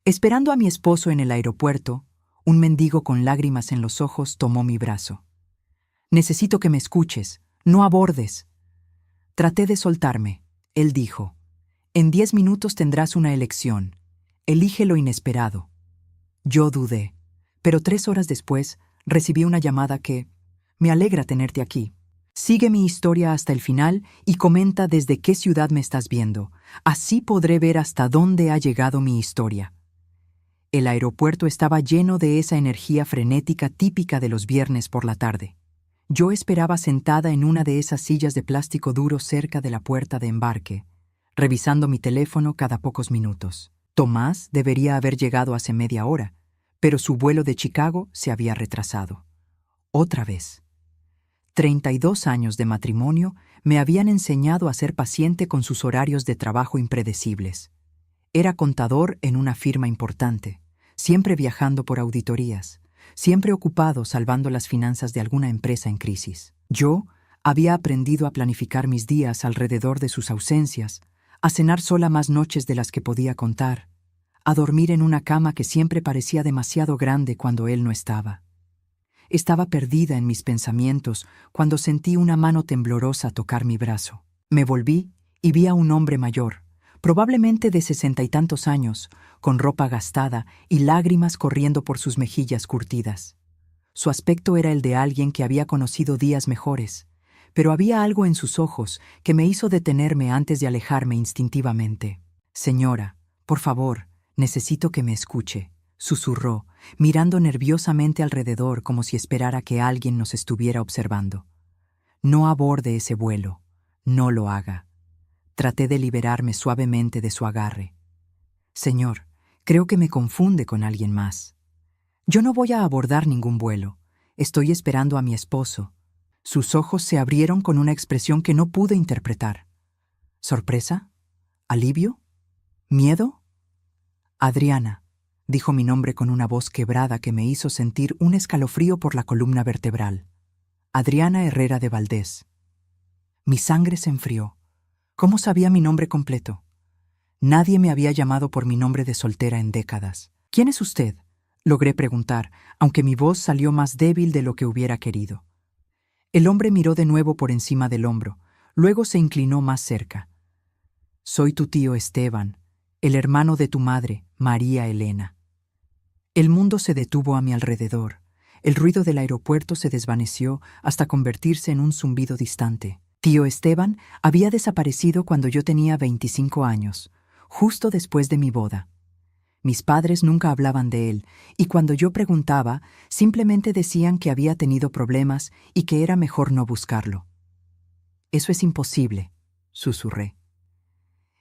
Esperando a mi esposo en el aeropuerto, un mendigo con lágrimas en los ojos tomó mi brazo. «Necesito que me escuches, no abordes». Traté de soltarme. Él dijo, «En 10 minutos tendrás una elección. Elige lo inesperado». Yo dudé, pero 3 horas después recibí una llamada que, «Me alegra tenerte aquí. Sigue mi historia hasta el final y comenta desde qué ciudad me estás viendo. Así podré ver hasta dónde ha llegado mi historia». El aeropuerto estaba lleno de esa energía frenética típica de los viernes por la tarde. Yo esperaba sentada en una de esas sillas de plástico duro cerca de la puerta de embarque, revisando mi teléfono cada pocos minutos. Tomás debería haber llegado hace media hora, pero su vuelo de Chicago se había retrasado. Otra vez. 32 años de matrimonio me habían enseñado a ser paciente con sus horarios de trabajo impredecibles. Era contador en una firma importante, siempre viajando por auditorías, siempre ocupado salvando las finanzas de alguna empresa en crisis. Yo había aprendido a planificar mis días alrededor de sus ausencias, a cenar sola más noches de las que podía contar, a dormir en una cama que siempre parecía demasiado grande cuando él no estaba. Estaba perdida en mis pensamientos cuando sentí una mano temblorosa tocar mi brazo. Me volví y vi a un hombre mayor, probablemente de 60 y tantos años, con ropa gastada y lágrimas corriendo por sus mejillas curtidas. Su aspecto era el de alguien que había conocido días mejores, pero había algo en sus ojos que me hizo detenerme antes de alejarme instintivamente. «Señora, por favor, necesito que me escuche», susurró, mirando nerviosamente alrededor como si esperara que alguien nos estuviera observando. «No aborde ese vuelo. No lo haga». Traté de liberarme suavemente de su agarre. «Señor, creo que me confunde con alguien más. Yo no voy a abordar ningún vuelo. Estoy esperando a mi esposo». Sus ojos se abrieron con una expresión que no pude interpretar. ¿Sorpresa? ¿Alivio? ¿Miedo? «Adriana», dijo mi nombre con una voz quebrada que me hizo sentir un escalofrío por la columna vertebral. «Adriana Herrera de Valdés». Mi sangre se enfrió. ¿Cómo sabía mi nombre completo? Nadie me había llamado por mi nombre de soltera en décadas. «¿Quién es usted?», logré preguntar, aunque mi voz salió más débil de lo que hubiera querido. El hombre miró de nuevo por encima del hombro, luego se inclinó más cerca. «Soy tu tío Esteban, el hermano de tu madre, María Elena». El mundo se detuvo a mi alrededor. El ruido del aeropuerto se desvaneció hasta convertirse en un zumbido distante. Tío Esteban había desaparecido cuando yo tenía 25 años, justo después de mi boda. Mis padres nunca hablaban de él, y cuando yo preguntaba, simplemente decían que había tenido problemas y que era mejor no buscarlo. «Eso es imposible», susurré.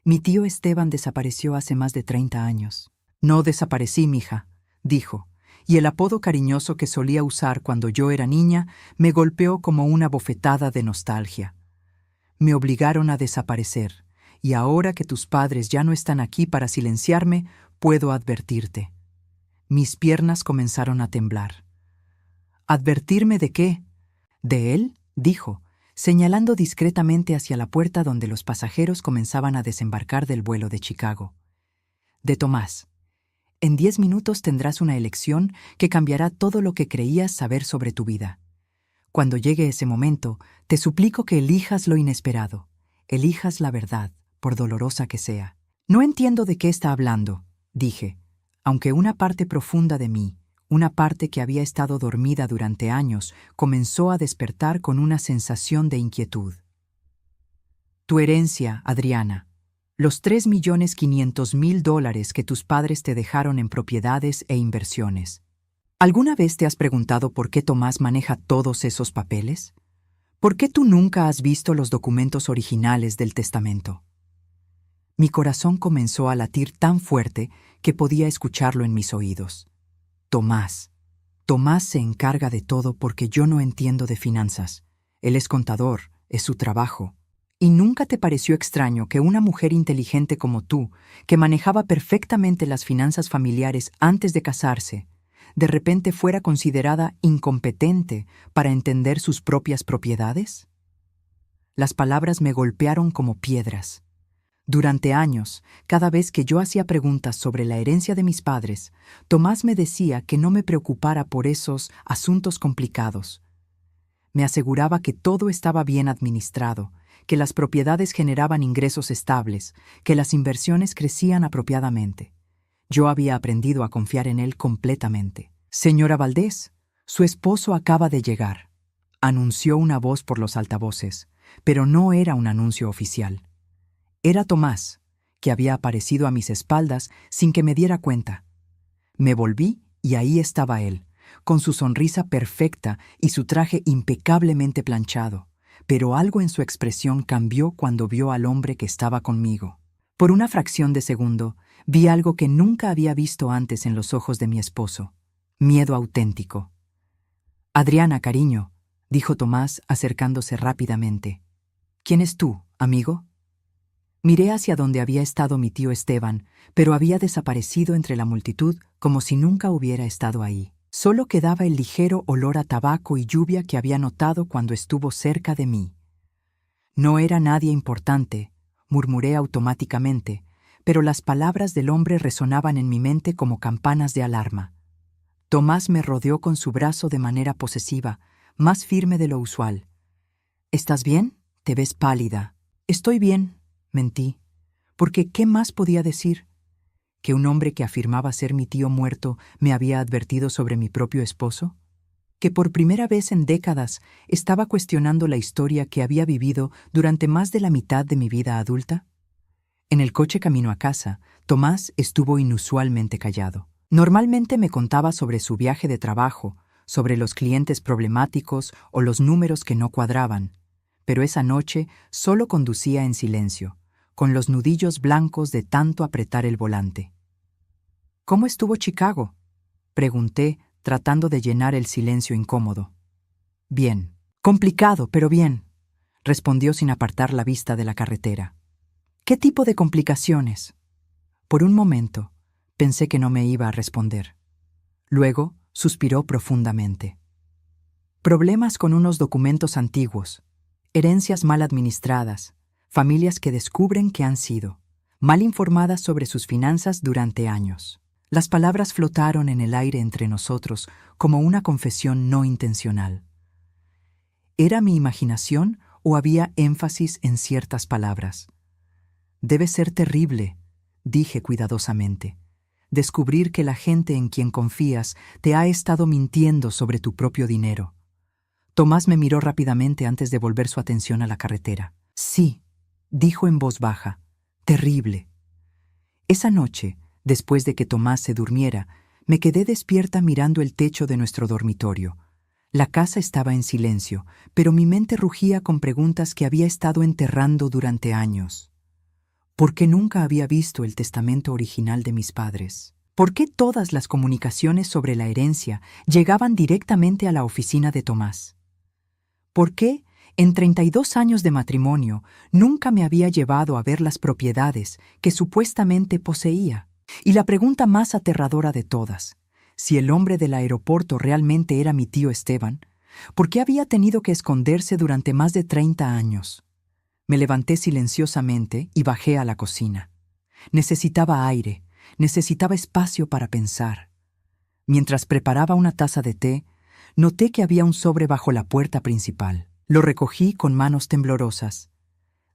«Mi tío Esteban desapareció hace más de 30 años». «No desaparecí, mija», dijo, y el apodo cariñoso que solía usar cuando yo era niña me golpeó como una bofetada de nostalgia. «Me obligaron a desaparecer, y ahora que tus padres ya no están aquí para silenciarme, puedo advertirte». Mis piernas comenzaron a temblar. «¿Advertirme de qué?». «De él», dijo, señalando discretamente hacia la puerta donde los pasajeros comenzaban a desembarcar del vuelo de Chicago. «De Tomás. En 10 minutos tendrás una elección que cambiará todo lo que creías saber sobre tu vida. Cuando llegue ese momento, te suplico que elijas lo inesperado, elijas la verdad, por dolorosa que sea». «No entiendo de qué está hablando», dije, aunque una parte profunda de mí, una parte que había estado dormida durante años, comenzó a despertar con una sensación de inquietud. «Tu herencia, Adriana. Los $3.500.000 que tus padres te dejaron en propiedades e inversiones. ¿Alguna vez te has preguntado por qué Tomás maneja todos esos papeles? ¿Por qué tú nunca has visto los documentos originales del testamento?» Mi corazón comenzó a latir tan fuerte que podía escucharlo en mis oídos. «Tomás. Tomás se encarga de todo porque yo no entiendo de finanzas. Él es contador, es su trabajo. ¿Y nunca te pareció extraño que una mujer inteligente como tú, que manejaba perfectamente las finanzas familiares antes de casarse, de repente fuera considerada incompetente para entender sus propias propiedades?» Las palabras me golpearon como piedras. Durante años, cada vez que yo hacía preguntas sobre la herencia de mis padres, Tomás me decía que no me preocupara por esos asuntos complicados. Me aseguraba que todo estaba bien administrado, que las propiedades generaban ingresos estables, que las inversiones crecían apropiadamente. Yo había aprendido a confiar en él completamente. «Señora Valdés, su esposo acaba de llegar», anunció una voz por los altavoces, pero no era un anuncio oficial. Era Tomás, que había aparecido a mis espaldas sin que me diera cuenta. Me volví y ahí estaba él, con su sonrisa perfecta y su traje impecablemente planchado, pero algo en su expresión cambió cuando vio al hombre que estaba conmigo. Por una fracción de segundo, vi algo que nunca había visto antes en los ojos de mi esposo: miedo auténtico. «Adriana, cariño», dijo Tomás acercándose rápidamente. «¿Quién es tú, amigo?» Miré hacia donde había estado mi tío Esteban, pero había desaparecido entre la multitud como si nunca hubiera estado ahí. Solo quedaba el ligero olor a tabaco y lluvia que había notado cuando estuvo cerca de mí. «No era nadie importante», murmuré automáticamente, pero las palabras del hombre resonaban en mi mente como campanas de alarma. Tomás me rodeó con su brazo de manera posesiva, más firme de lo usual. «¿Estás bien? Te ves pálida». «Estoy bien», mentí, porque ¿qué más podía decir? ¿Que un hombre que afirmaba ser mi tío muerto me había advertido sobre mi propio esposo? ¿Que por primera vez en décadas estaba cuestionando la historia que había vivido durante más de la mitad de mi vida adulta? En el coche camino a casa, Tomás estuvo inusualmente callado. Normalmente me contaba sobre su viaje de trabajo, sobre los clientes problemáticos o los números que no cuadraban, pero esa noche solo conducía en silencio, con los nudillos blancos de tanto apretar el volante. «¿Cómo estuvo Chicago?», pregunté, tratando de llenar el silencio incómodo. «Bien. Complicado, pero bien», respondió sin apartar la vista de la carretera. «¿Qué tipo de complicaciones?». Por un momento, pensé que no me iba a responder. Luego, suspiró profundamente. «Problemas con unos documentos antiguos, herencias mal administradas, familias que descubren que han sido mal informadas sobre sus finanzas durante años». Las palabras flotaron en el aire entre nosotros como una confesión no intencional. ¿Era mi imaginación o había énfasis en ciertas palabras? «Debe ser terrible», dije cuidadosamente, «descubrir que la gente en quien confías te ha estado mintiendo sobre tu propio dinero». Tomás me miró rápidamente antes de volver su atención a la carretera. «Sí», dijo en voz baja, «terrible». Esa noche, después de que Tomás se durmiera, me quedé despierta mirando el techo de nuestro dormitorio. La casa estaba en silencio, pero mi mente rugía con preguntas que había estado enterrando durante años. ¿Por qué nunca había visto el testamento original de mis padres? ¿Por qué todas las comunicaciones sobre la herencia llegaban directamente a la oficina de Tomás? ¿Por qué, en 32 años de matrimonio, nunca me había llevado a ver las propiedades que supuestamente poseía? Y la pregunta más aterradora de todas, si el hombre del aeropuerto realmente era mi tío Esteban, ¿por qué había tenido que esconderse durante más de 30 años? Me levanté silenciosamente y bajé a la cocina. Necesitaba aire, necesitaba espacio para pensar. Mientras preparaba una taza de té, noté que había un sobre bajo la puerta principal. Lo recogí con manos temblorosas.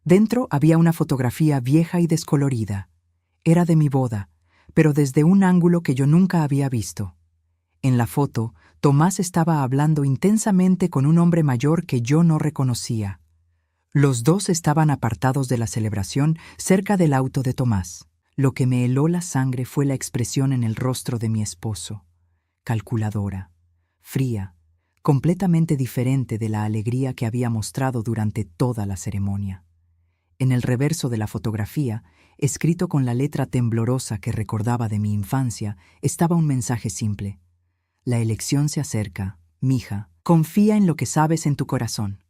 Dentro había una fotografía vieja y descolorida. Era de mi boda, pero desde un ángulo que yo nunca había visto. En la foto, Tomás estaba hablando intensamente con un hombre mayor que yo no reconocía. Los dos estaban apartados de la celebración, cerca del auto de Tomás. Lo que me heló la sangre fue la expresión en el rostro de mi esposo. Calculadora, fría, completamente diferente de la alegría que había mostrado durante toda la ceremonia. En el reverso de la fotografía, escrito con la letra temblorosa que recordaba de mi infancia, estaba un mensaje simple. «La elección se acerca, mija. Confía en lo que sabes en tu corazón».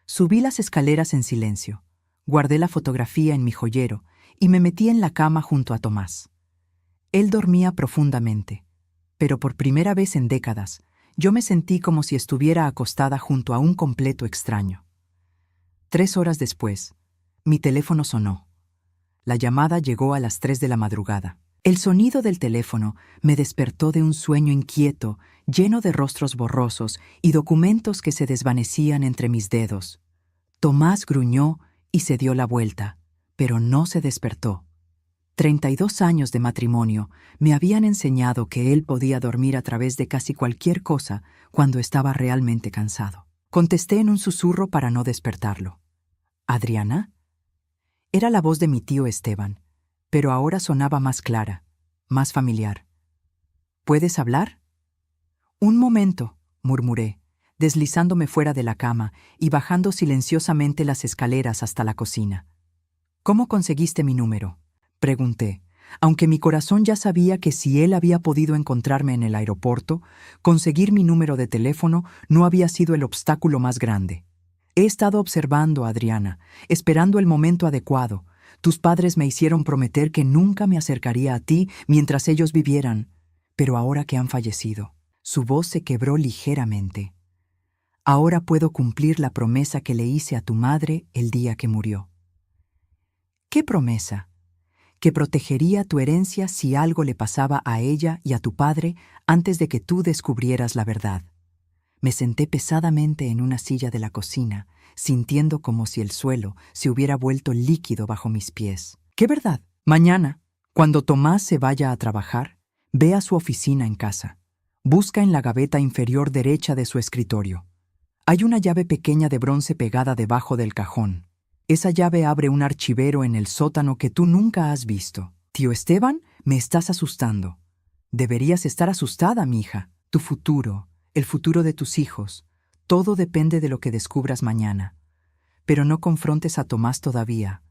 Subí las escaleras en silencio, guardé la fotografía en mi joyero y me metí en la cama junto a Tomás. Él dormía profundamente, pero por primera vez en décadas, yo me sentí como si estuviera acostada junto a un completo extraño. 3 horas después, mi teléfono sonó. La llamada llegó a las 3 de la madrugada. El sonido del teléfono me despertó de un sueño inquieto, lleno de rostros borrosos y documentos que se desvanecían entre mis dedos. Tomás gruñó y se dio la vuelta, pero no se despertó. 32 años de matrimonio me habían enseñado que él podía dormir a través de casi cualquier cosa cuando estaba realmente cansado. Contesté en un susurro para no despertarlo. ¿Adriana? Era la voz de mi tío Esteban, pero ahora sonaba más clara, más familiar. ¿Puedes hablar? Un momento, murmuré, deslizándome fuera de la cama y bajando silenciosamente las escaleras hasta la cocina. ¿Cómo conseguiste mi número?, pregunté, aunque mi corazón ya sabía que si él había podido encontrarme en el aeropuerto, conseguir mi número de teléfono no había sido el obstáculo más grande. He estado observando, Adriana, esperando el momento adecuado. Tus padres me hicieron prometer que nunca me acercaría a ti mientras ellos vivieran, pero ahora que han fallecido. Su voz se quebró ligeramente. Ahora puedo cumplir la promesa que le hice a tu madre el día que murió. ¿Qué promesa? Que protegería tu herencia si algo le pasaba a ella y a tu padre antes de que tú descubrieras la verdad. Me senté pesadamente en una silla de la cocina, sintiendo como si el suelo se hubiera vuelto líquido bajo mis pies. ¿Qué verdad? Mañana, cuando Tomás se vaya a trabajar, ve a su oficina en casa. Busca en la gaveta inferior derecha de su escritorio. Hay una llave pequeña de bronce pegada debajo del cajón. Esa llave abre un archivero en el sótano que tú nunca has visto. Tío Esteban, me estás asustando. Deberías estar asustada, mija. Tu futuro, el futuro de tus hijos, todo depende de lo que descubras mañana. Pero no confrontes a Tomás todavía.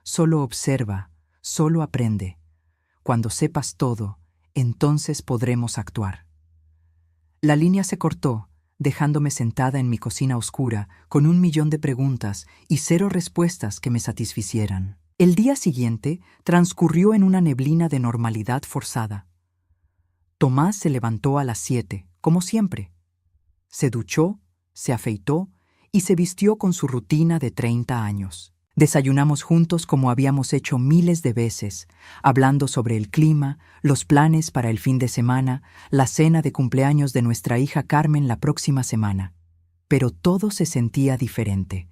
Solo observa, solo aprende. Cuando sepas todo, entonces podremos actuar. La línea se cortó, dejándome sentada en mi cocina oscura, con 1.000.000 de preguntas y 0 respuestas que me satisficieran. El día siguiente transcurrió en una neblina de normalidad forzada. Tomás se levantó a las 7, como siempre. Se duchó, se afeitó y se vistió con su rutina de 30 años. Desayunamos juntos como habíamos hecho miles de veces, hablando sobre el clima, los planes para el fin de semana, la cena de cumpleaños de nuestra hija Carmen la próxima semana. Pero todo se sentía diferente.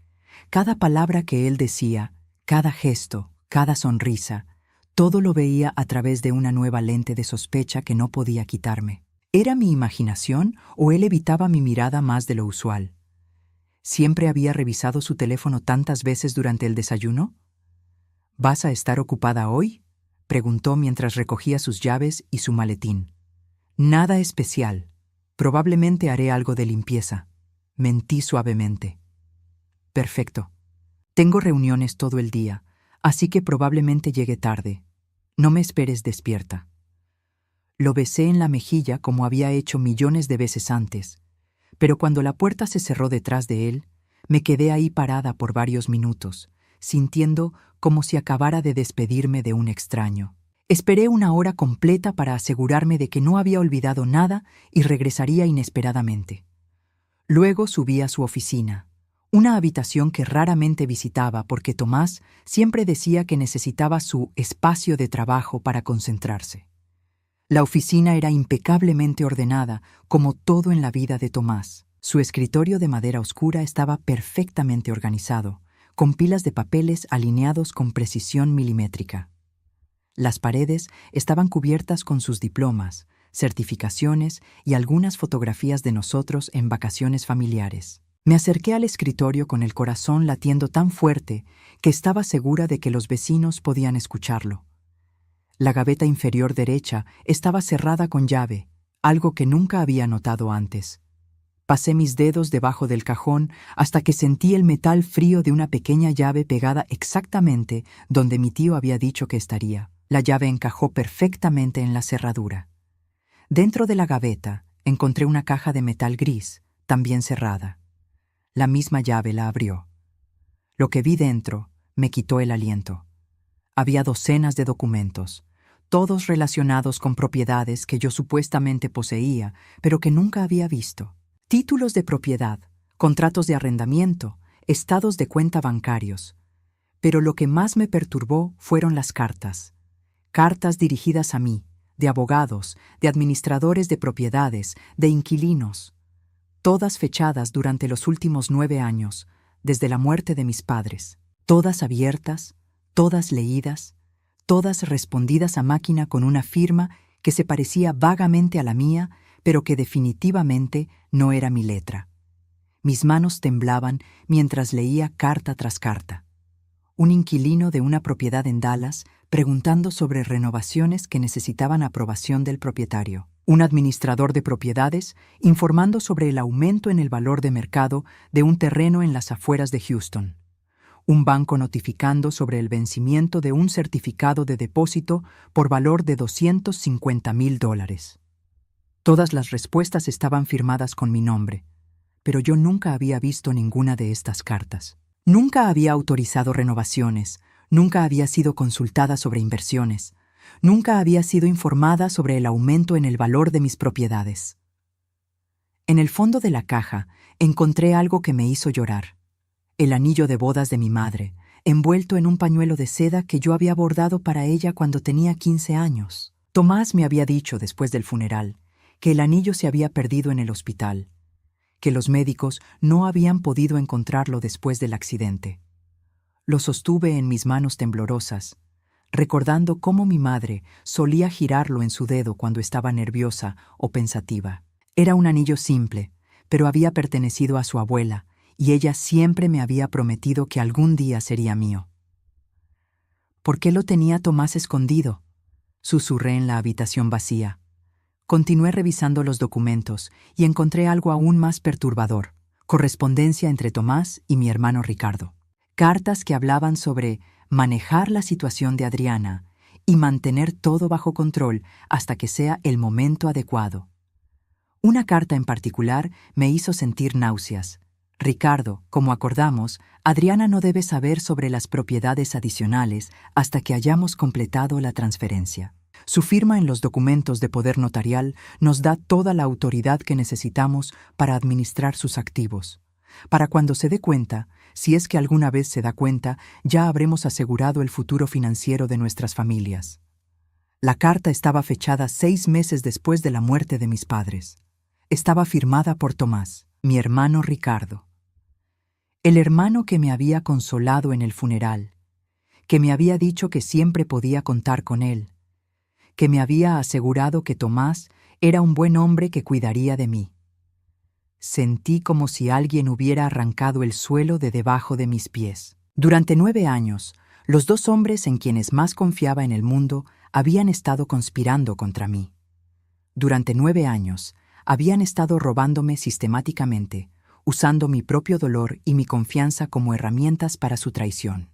Cada palabra que él decía, cada gesto, cada sonrisa, todo lo veía a través de una nueva lente de sospecha que no podía quitarme. ¿Era mi imaginación o él evitaba mi mirada más de lo usual? ¿Siempre había revisado su teléfono tantas veces durante el desayuno? ¿Vas a estar ocupada hoy?, preguntó mientras recogía sus llaves y su maletín. Nada especial. Probablemente haré algo de limpieza. Mentí suavemente. Perfecto. Tengo reuniones todo el día, así que probablemente llegue tarde. No me esperes despierta. Lo besé en la mejilla como había hecho millones de veces antes, pero cuando la puerta se cerró detrás de él, me quedé ahí parada por varios minutos, sintiendo como si acabara de despedirme de un extraño. Esperé 1 hora completa para asegurarme de que no había olvidado nada y regresaría inesperadamente. Luego subí a su oficina, una habitación que raramente visitaba porque Tomás siempre decía que necesitaba su espacio de trabajo para concentrarse. La oficina era impecablemente ordenada, como todo en la vida de Tomás. Su escritorio de madera oscura estaba perfectamente organizado, con pilas de papeles alineados con precisión milimétrica. Las paredes estaban cubiertas con sus diplomas, certificaciones y algunas fotografías de nosotros en vacaciones familiares. Me acerqué al escritorio con el corazón latiendo tan fuerte que estaba segura de que los vecinos podían escucharlo. La gaveta inferior derecha estaba cerrada con llave, algo que nunca había notado antes. Pasé mis dedos debajo del cajón hasta que sentí el metal frío de una pequeña llave pegada exactamente donde mi tío había dicho que estaría. La llave encajó perfectamente en la cerradura. Dentro de la gaveta encontré una caja de metal gris, también cerrada. La misma llave la abrió. Lo que vi dentro me quitó el aliento. Había docenas de documentos, todos relacionados con propiedades que yo supuestamente poseía, pero que nunca había visto. Títulos de propiedad, contratos de arrendamiento, estados de cuenta bancarios. Pero lo que más me perturbó fueron las cartas. Cartas dirigidas a mí, de abogados, de administradores de propiedades, de inquilinos, todas fechadas durante los últimos 9 años, desde la muerte de mis padres, todas abiertas, todas leídas, todas respondidas a máquina con una firma que se parecía vagamente a la mía, pero que definitivamente no era mi letra. Mis manos temblaban mientras leía carta tras carta. Un inquilino de una propiedad en Dallas preguntando sobre renovaciones que necesitaban aprobación del propietario. Un administrador de propiedades informando sobre el aumento en el valor de mercado de un terreno en las afueras de Houston. Un banco notificando sobre el vencimiento de un certificado de depósito por valor de $250,000. Todas las respuestas estaban firmadas con mi nombre, pero yo nunca había visto ninguna de estas cartas. Nunca había autorizado renovaciones, nunca había sido consultada sobre inversiones, nunca había sido informada sobre el aumento en el valor de mis propiedades. En el fondo de la caja encontré algo que me hizo llorar. El anillo de bodas de mi madre, envuelto en un pañuelo de seda que yo había bordado para ella cuando tenía 15 años. Tomás me había dicho después del funeral que el anillo se había perdido en el hospital, que los médicos no habían podido encontrarlo después del accidente. Lo sostuve en mis manos temblorosas, recordando cómo mi madre solía girarlo en su dedo cuando estaba nerviosa o pensativa. Era un anillo simple, pero había pertenecido a su abuela, y ella siempre me había prometido que algún día sería mío. ¿Por qué lo tenía Tomás escondido?, susurré en la habitación vacía. Continué revisando los documentos y encontré algo aún más perturbador: correspondencia entre Tomás y mi hermano Ricardo. Cartas que hablaban sobre manejar la situación de Adriana y mantener todo bajo control hasta que sea el momento adecuado. Una carta en particular me hizo sentir náuseas. Ricardo, como acordamos, Adriana no debe saber sobre las propiedades adicionales hasta que hayamos completado la transferencia. Su firma en los documentos de poder notarial nos da toda la autoridad que necesitamos para administrar sus activos. Para cuando se dé cuenta, si es que alguna vez se da cuenta, ya habremos asegurado el futuro financiero de nuestras familias. La carta estaba fechada 6 meses después de la muerte de mis padres. Estaba firmada por Tomás, mi hermano Ricardo. El hermano que me había consolado en el funeral, que me había dicho que siempre podía contar con él, que me había asegurado que Tomás era un buen hombre que cuidaría de mí. Sentí como si alguien hubiera arrancado el suelo de debajo de mis pies. Durante 9 años, los 2 hombres en quienes más confiaba en el mundo habían estado conspirando contra mí. Durante 9 años, habían estado robándome sistemáticamente, usando mi propio dolor y mi confianza como herramientas para su traición.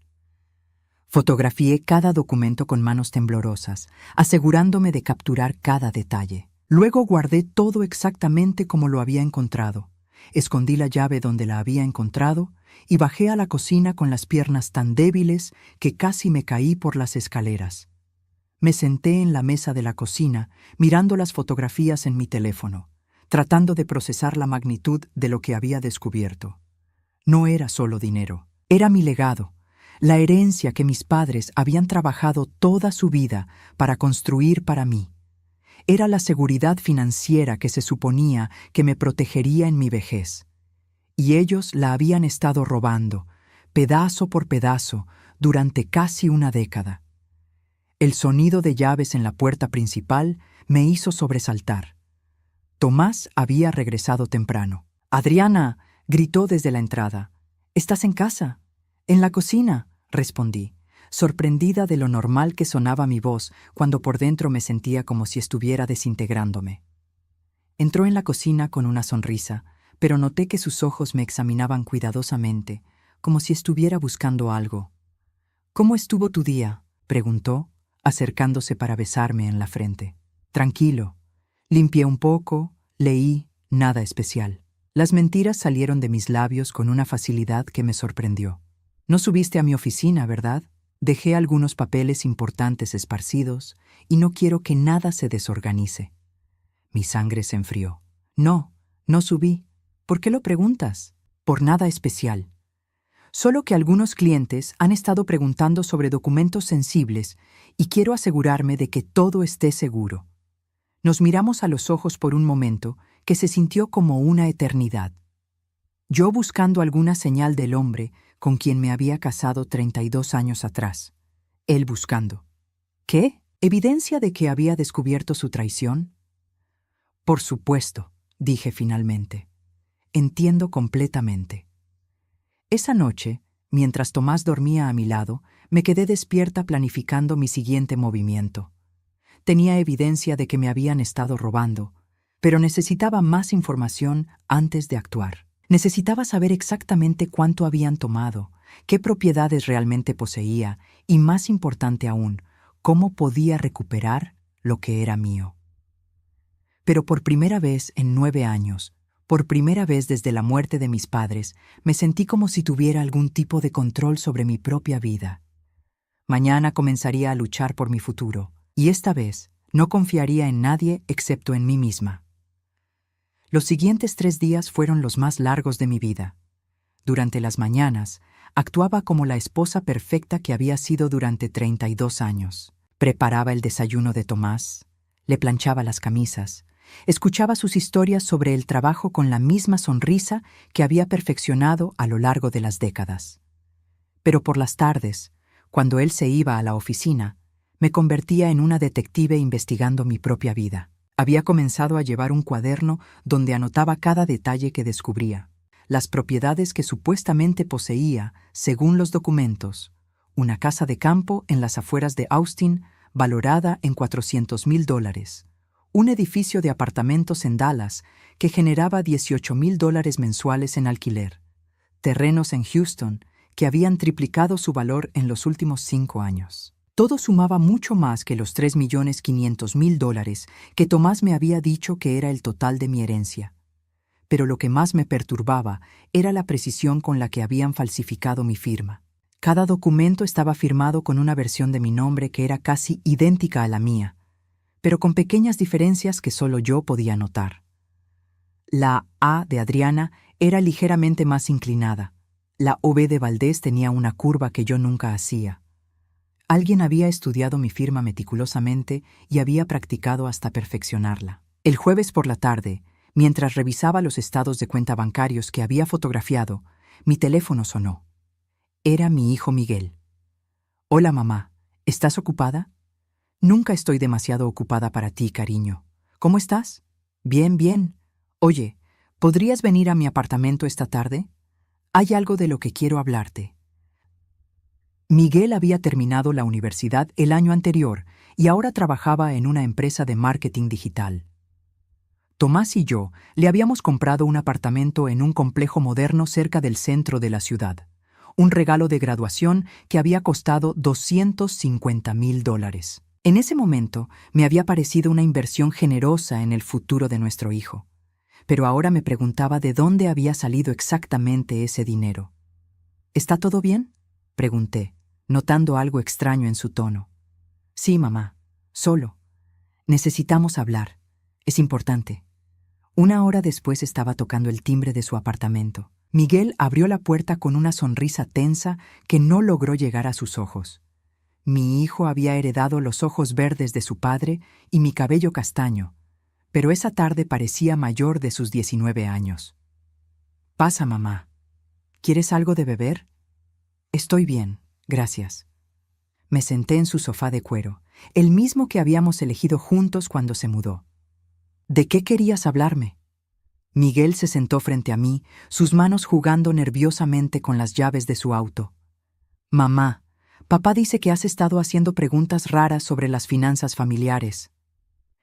Fotografié cada documento con manos temblorosas, asegurándome de capturar cada detalle. Luego guardé todo exactamente como lo había encontrado. Escondí la llave donde la había encontrado y bajé a la cocina con las piernas tan débiles que casi me caí por las escaleras. Me senté en la mesa de la cocina, mirando las fotografías en mi teléfono, tratando de procesar la magnitud de lo que había descubierto. No era solo dinero, era mi legado, la herencia que mis padres habían trabajado toda su vida para construir para mí. Era la seguridad financiera que se suponía que me protegería en mi vejez. Y ellos la habían estado robando, pedazo por pedazo, durante casi una década. El sonido de llaves en la puerta principal me hizo sobresaltar. Tomás había regresado temprano. «Adriana», gritó desde la entrada. «¿Estás en casa?» «En la cocina», respondí, sorprendida de lo normal que sonaba mi voz cuando por dentro me sentía como si estuviera desintegrándome. Entró en la cocina con una sonrisa, pero noté que sus ojos me examinaban cuidadosamente, como si estuviera buscando algo. «¿Cómo estuvo tu día?», preguntó, acercándose para besarme en la frente. «Tranquilo. Limpié un poco, leí, nada especial». Las mentiras salieron de mis labios con una facilidad que me sorprendió. «No subiste a mi oficina, ¿verdad? Dejé algunos papeles importantes esparcidos y no quiero que nada se desorganice». Mi sangre se enfrió. «No, no subí. ¿Por qué lo preguntas?» «Por nada especial. solo que algunos clientes han estado preguntando sobre documentos sensibles y quiero asegurarme de que todo esté seguro. Nos miramos a los ojos por un momento que se sintió como una eternidad. Yo buscando alguna señal del hombre con quien me había casado 32 años atrás. Él buscando. ¿Qué? ¿Evidencia de que había descubierto su traición? Por supuesto, dije finalmente. Entiendo completamente. Esa noche, mientras Tomás dormía a mi lado, me quedé despierta planificando mi siguiente movimiento. Tenía evidencia de que me habían estado robando, pero necesitaba más información antes de actuar. Necesitaba saber exactamente cuánto habían tomado, qué propiedades realmente poseía y, más importante aún, cómo podía recuperar lo que era mío. Pero por primera vez en 9 años, por primera vez desde la muerte de mis padres, me sentí como si tuviera algún tipo de control sobre mi propia vida. Mañana comenzaría a luchar por mi futuro, y esta vez no confiaría en nadie excepto en mí misma. Los siguientes 3 días fueron los más largos de mi vida. Durante las mañanas, actuaba como la esposa perfecta que había sido durante 32 años. Preparaba el desayuno de Tomás, le planchaba las camisas, escuchaba sus historias sobre el trabajo con la misma sonrisa que había perfeccionado a lo largo de las décadas. Pero por las tardes, cuando él se iba a la oficina, me convertía en una detective investigando mi propia vida. Había comenzado a llevar un cuaderno donde anotaba cada detalle que descubría, las propiedades que supuestamente poseía, según los documentos, una casa de campo en las afueras de Austin, valorada en $400,000, un edificio de apartamentos en Dallas que generaba $18,000 mensuales en alquiler, terrenos en Houston que habían triplicado su valor en los últimos 5 años. Todo sumaba mucho más que los $3,500,000 que Tomás me había dicho que era el total de mi herencia. Pero lo que más me perturbaba era la precisión con la que habían falsificado mi firma. Cada documento estaba firmado con una versión de mi nombre que era casi idéntica a la mía, pero con pequeñas diferencias que solo yo podía notar. La A de Adriana era ligeramente más inclinada. La OB de Valdés tenía una curva que yo nunca hacía. Alguien había estudiado mi firma meticulosamente y había practicado hasta perfeccionarla. El jueves por la tarde, mientras revisaba los estados de cuenta bancarios que había fotografiado, mi teléfono sonó. Era mi hijo Miguel. «Hola, mamá. ¿Estás ocupada?» «Nunca estoy demasiado ocupada para ti, cariño. ¿Cómo estás?» «Bien, bien. Oye, ¿podrías venir a mi apartamento esta tarde? Hay algo de lo que quiero hablarte». Miguel había terminado la universidad el año anterior y ahora trabajaba en una empresa de marketing digital. Tomás y yo le habíamos comprado un apartamento en un complejo moderno cerca del centro de la ciudad, un regalo de graduación que había costado $250,000. En ese momento me había parecido una inversión generosa en el futuro de nuestro hijo, pero ahora me preguntaba de dónde había salido exactamente ese dinero. ¿Está todo bien?, pregunté, notando algo extraño en su tono. Sí, mamá, solo. Necesitamos hablar. Es importante. 1 hora después estaba tocando el timbre de su apartamento. Miguel abrió la puerta con una sonrisa tensa que no logró llegar a sus ojos. Mi hijo había heredado los ojos verdes de su padre y mi cabello castaño, pero esa tarde parecía mayor de sus 19 años. Pasa, mamá. ¿Quieres algo de beber? Estoy bien, gracias. Me senté en su sofá de cuero, el mismo que habíamos elegido juntos cuando se mudó. ¿De qué querías hablarme? Miguel se sentó frente a mí, sus manos jugando nerviosamente con las llaves de su auto. Mamá, papá dice que has estado haciendo preguntas raras sobre las finanzas familiares.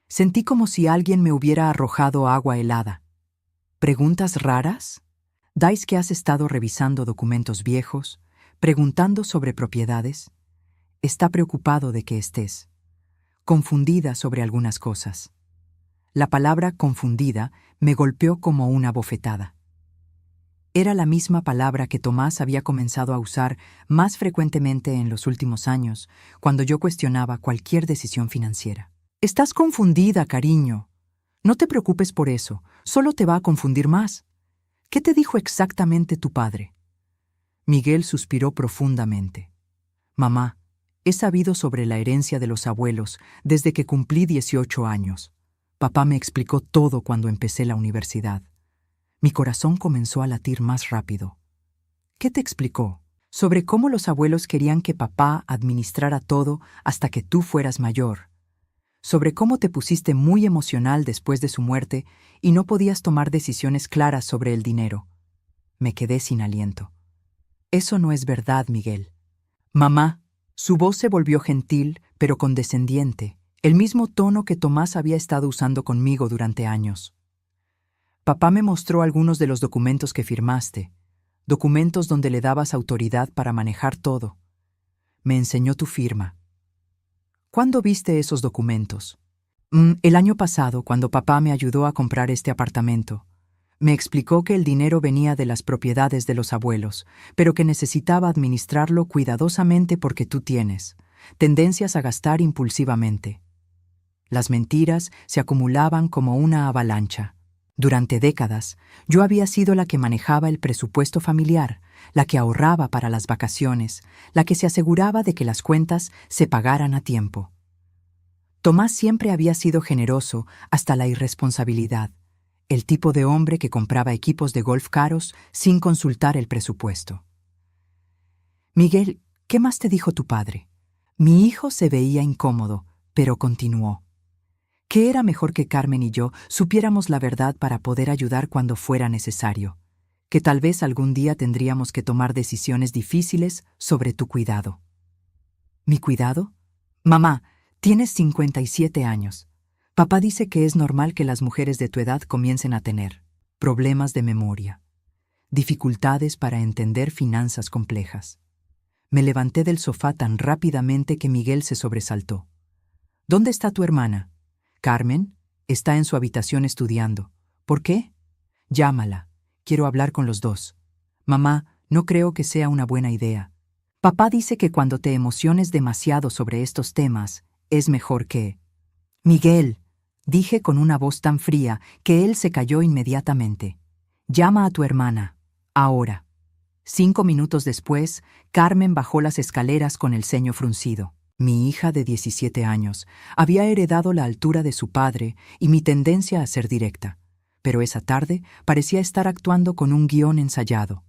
Sentí como si alguien me hubiera arrojado agua helada. ¿Preguntas raras? ¿Dais que has estado revisando documentos viejos, preguntando sobre propiedades? Está preocupado de que estés confundida sobre algunas cosas. La palabra confundida me golpeó como una bofetada. Era la misma palabra que Tomás había comenzado a usar más frecuentemente en los últimos años, cuando yo cuestionaba cualquier decisión financiera. Estás confundida, cariño. No te preocupes por eso, solo te va a confundir más. ¿Qué te dijo exactamente tu padre? Miguel suspiró profundamente. Mamá, he sabido sobre la herencia de los abuelos desde que cumplí 18 años. Papá me explicó todo cuando empecé la universidad. Mi corazón comenzó a latir más rápido. ¿Qué te explicó? Sobre cómo los abuelos querían que papá administrara todo hasta que tú fueras mayor. Sobre cómo te pusiste muy emocional después de su muerte y no podías tomar decisiones claras sobre el dinero. Me quedé sin aliento. Eso no es verdad, Miguel. Mamá, su voz se volvió gentil, pero condescendiente, el mismo tono que Tomás había estado usando conmigo durante años. Papá me mostró algunos de los documentos que firmaste, documentos donde le dabas autoridad para manejar todo. Me enseñó tu firma. ¿Cuándo viste esos documentos? El año pasado, cuando papá me ayudó a comprar este apartamento. Me explicó que el dinero venía de las propiedades de los abuelos, pero que necesitaba administrarlo cuidadosamente porque tú tienes tendencias a gastar impulsivamente. Las mentiras se acumulaban como una avalancha. Durante décadas, yo había sido la que manejaba el presupuesto familiar, la que ahorraba para las vacaciones, la que se aseguraba de que las cuentas se pagaran a tiempo. Tomás siempre había sido generoso hasta la irresponsabilidad, el tipo de hombre que compraba equipos de golf caros sin consultar el presupuesto. Miguel, ¿qué más te dijo tu padre? Mi hijo se veía incómodo, pero continuó. Que era mejor que Carmen y yo supiéramos la verdad para poder ayudar cuando fuera necesario, que tal vez algún día tendríamos que tomar decisiones difíciles sobre tu cuidado. ¿Mi cuidado? Mamá, tienes 57 años. Papá dice que es normal que las mujeres de tu edad comiencen a tener problemas de memoria, dificultades para entender finanzas complejas. Me levanté del sofá tan rápidamente que Miguel se sobresaltó. ¿Dónde está tu hermana? Carmen está en su habitación estudiando. ¿Por qué? Llámala. Quiero hablar con los dos. Mamá, no creo que sea una buena idea. Papá dice que cuando te emociones demasiado sobre estos temas, es mejor que... Miguel, dije con una voz tan fría que él se calló inmediatamente. Llama a tu hermana. Ahora. 5 minutos después, Carmen bajó las escaleras con el ceño fruncido. Mi hija de 17 años había heredado la altura de su padre y mi tendencia a ser directa, pero esa tarde parecía estar actuando con un guión ensayado.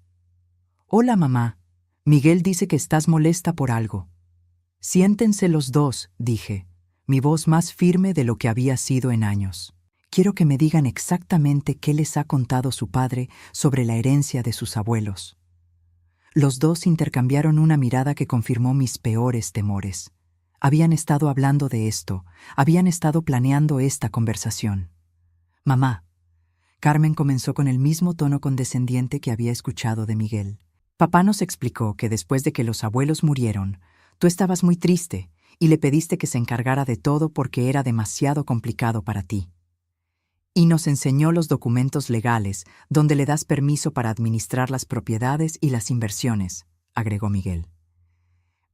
Hola, mamá. Miguel dice que estás molesta por algo. Siéntense los dos, dije, mi voz más firme de lo que había sido en años. Quiero que me digan exactamente qué les ha contado su padre sobre la herencia de sus abuelos. Los dos intercambiaron una mirada que confirmó mis peores temores. Habían estado hablando de esto, habían estado planeando esta conversación. Mamá. Carmen comenzó con el mismo tono condescendiente que había escuchado de Miguel. Papá nos explicó que después de que los abuelos murieron, tú estabas muy triste y le pediste que se encargara de todo porque era demasiado complicado para ti. Y nos enseñó los documentos legales donde le das permiso para administrar las propiedades y las inversiones, agregó Miguel.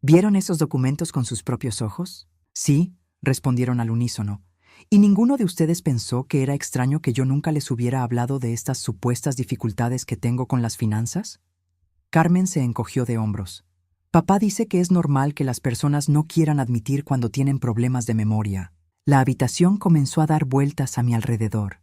¿Vieron esos documentos con sus propios ojos? Sí, respondieron al unísono. ¿Y ninguno de ustedes pensó que era extraño que yo nunca les hubiera hablado de estas supuestas dificultades que tengo con las finanzas? Carmen se encogió de hombros. Papá dice que es normal que las personas no quieran admitir cuando tienen problemas de memoria. La habitación comenzó a dar vueltas a mi alrededor.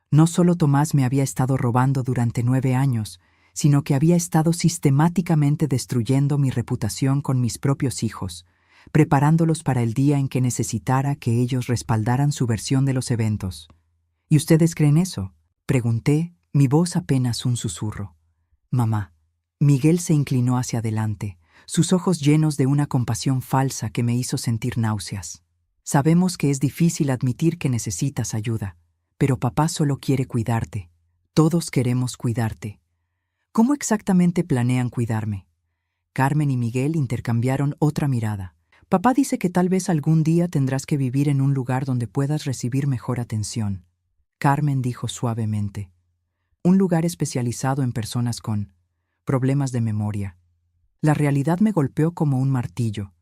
No solo Tomás me había estado robando durante 9 años, sino que había estado sistemáticamente destruyendo mi reputación con mis propios hijos, preparándolos para el día en que necesitara que ellos respaldaran su versión de los eventos. ¿Y ustedes creen eso? Pregunté, mi voz apenas un susurro. Mamá. Miguel se inclinó hacia adelante, sus ojos llenos de una compasión falsa que me hizo sentir náuseas. Sabemos que es difícil admitir que necesitas ayuda, pero papá solo quiere cuidarte. Todos queremos cuidarte. ¿Cómo exactamente planean cuidarme? Carmen y Miguel intercambiaron otra mirada. Papá dice que tal vez algún día tendrás que vivir en un lugar donde puedas recibir mejor atención. Carmen dijo suavemente. Un lugar especializado en personas con problemas de memoria. La realidad me golpeó como un martillo.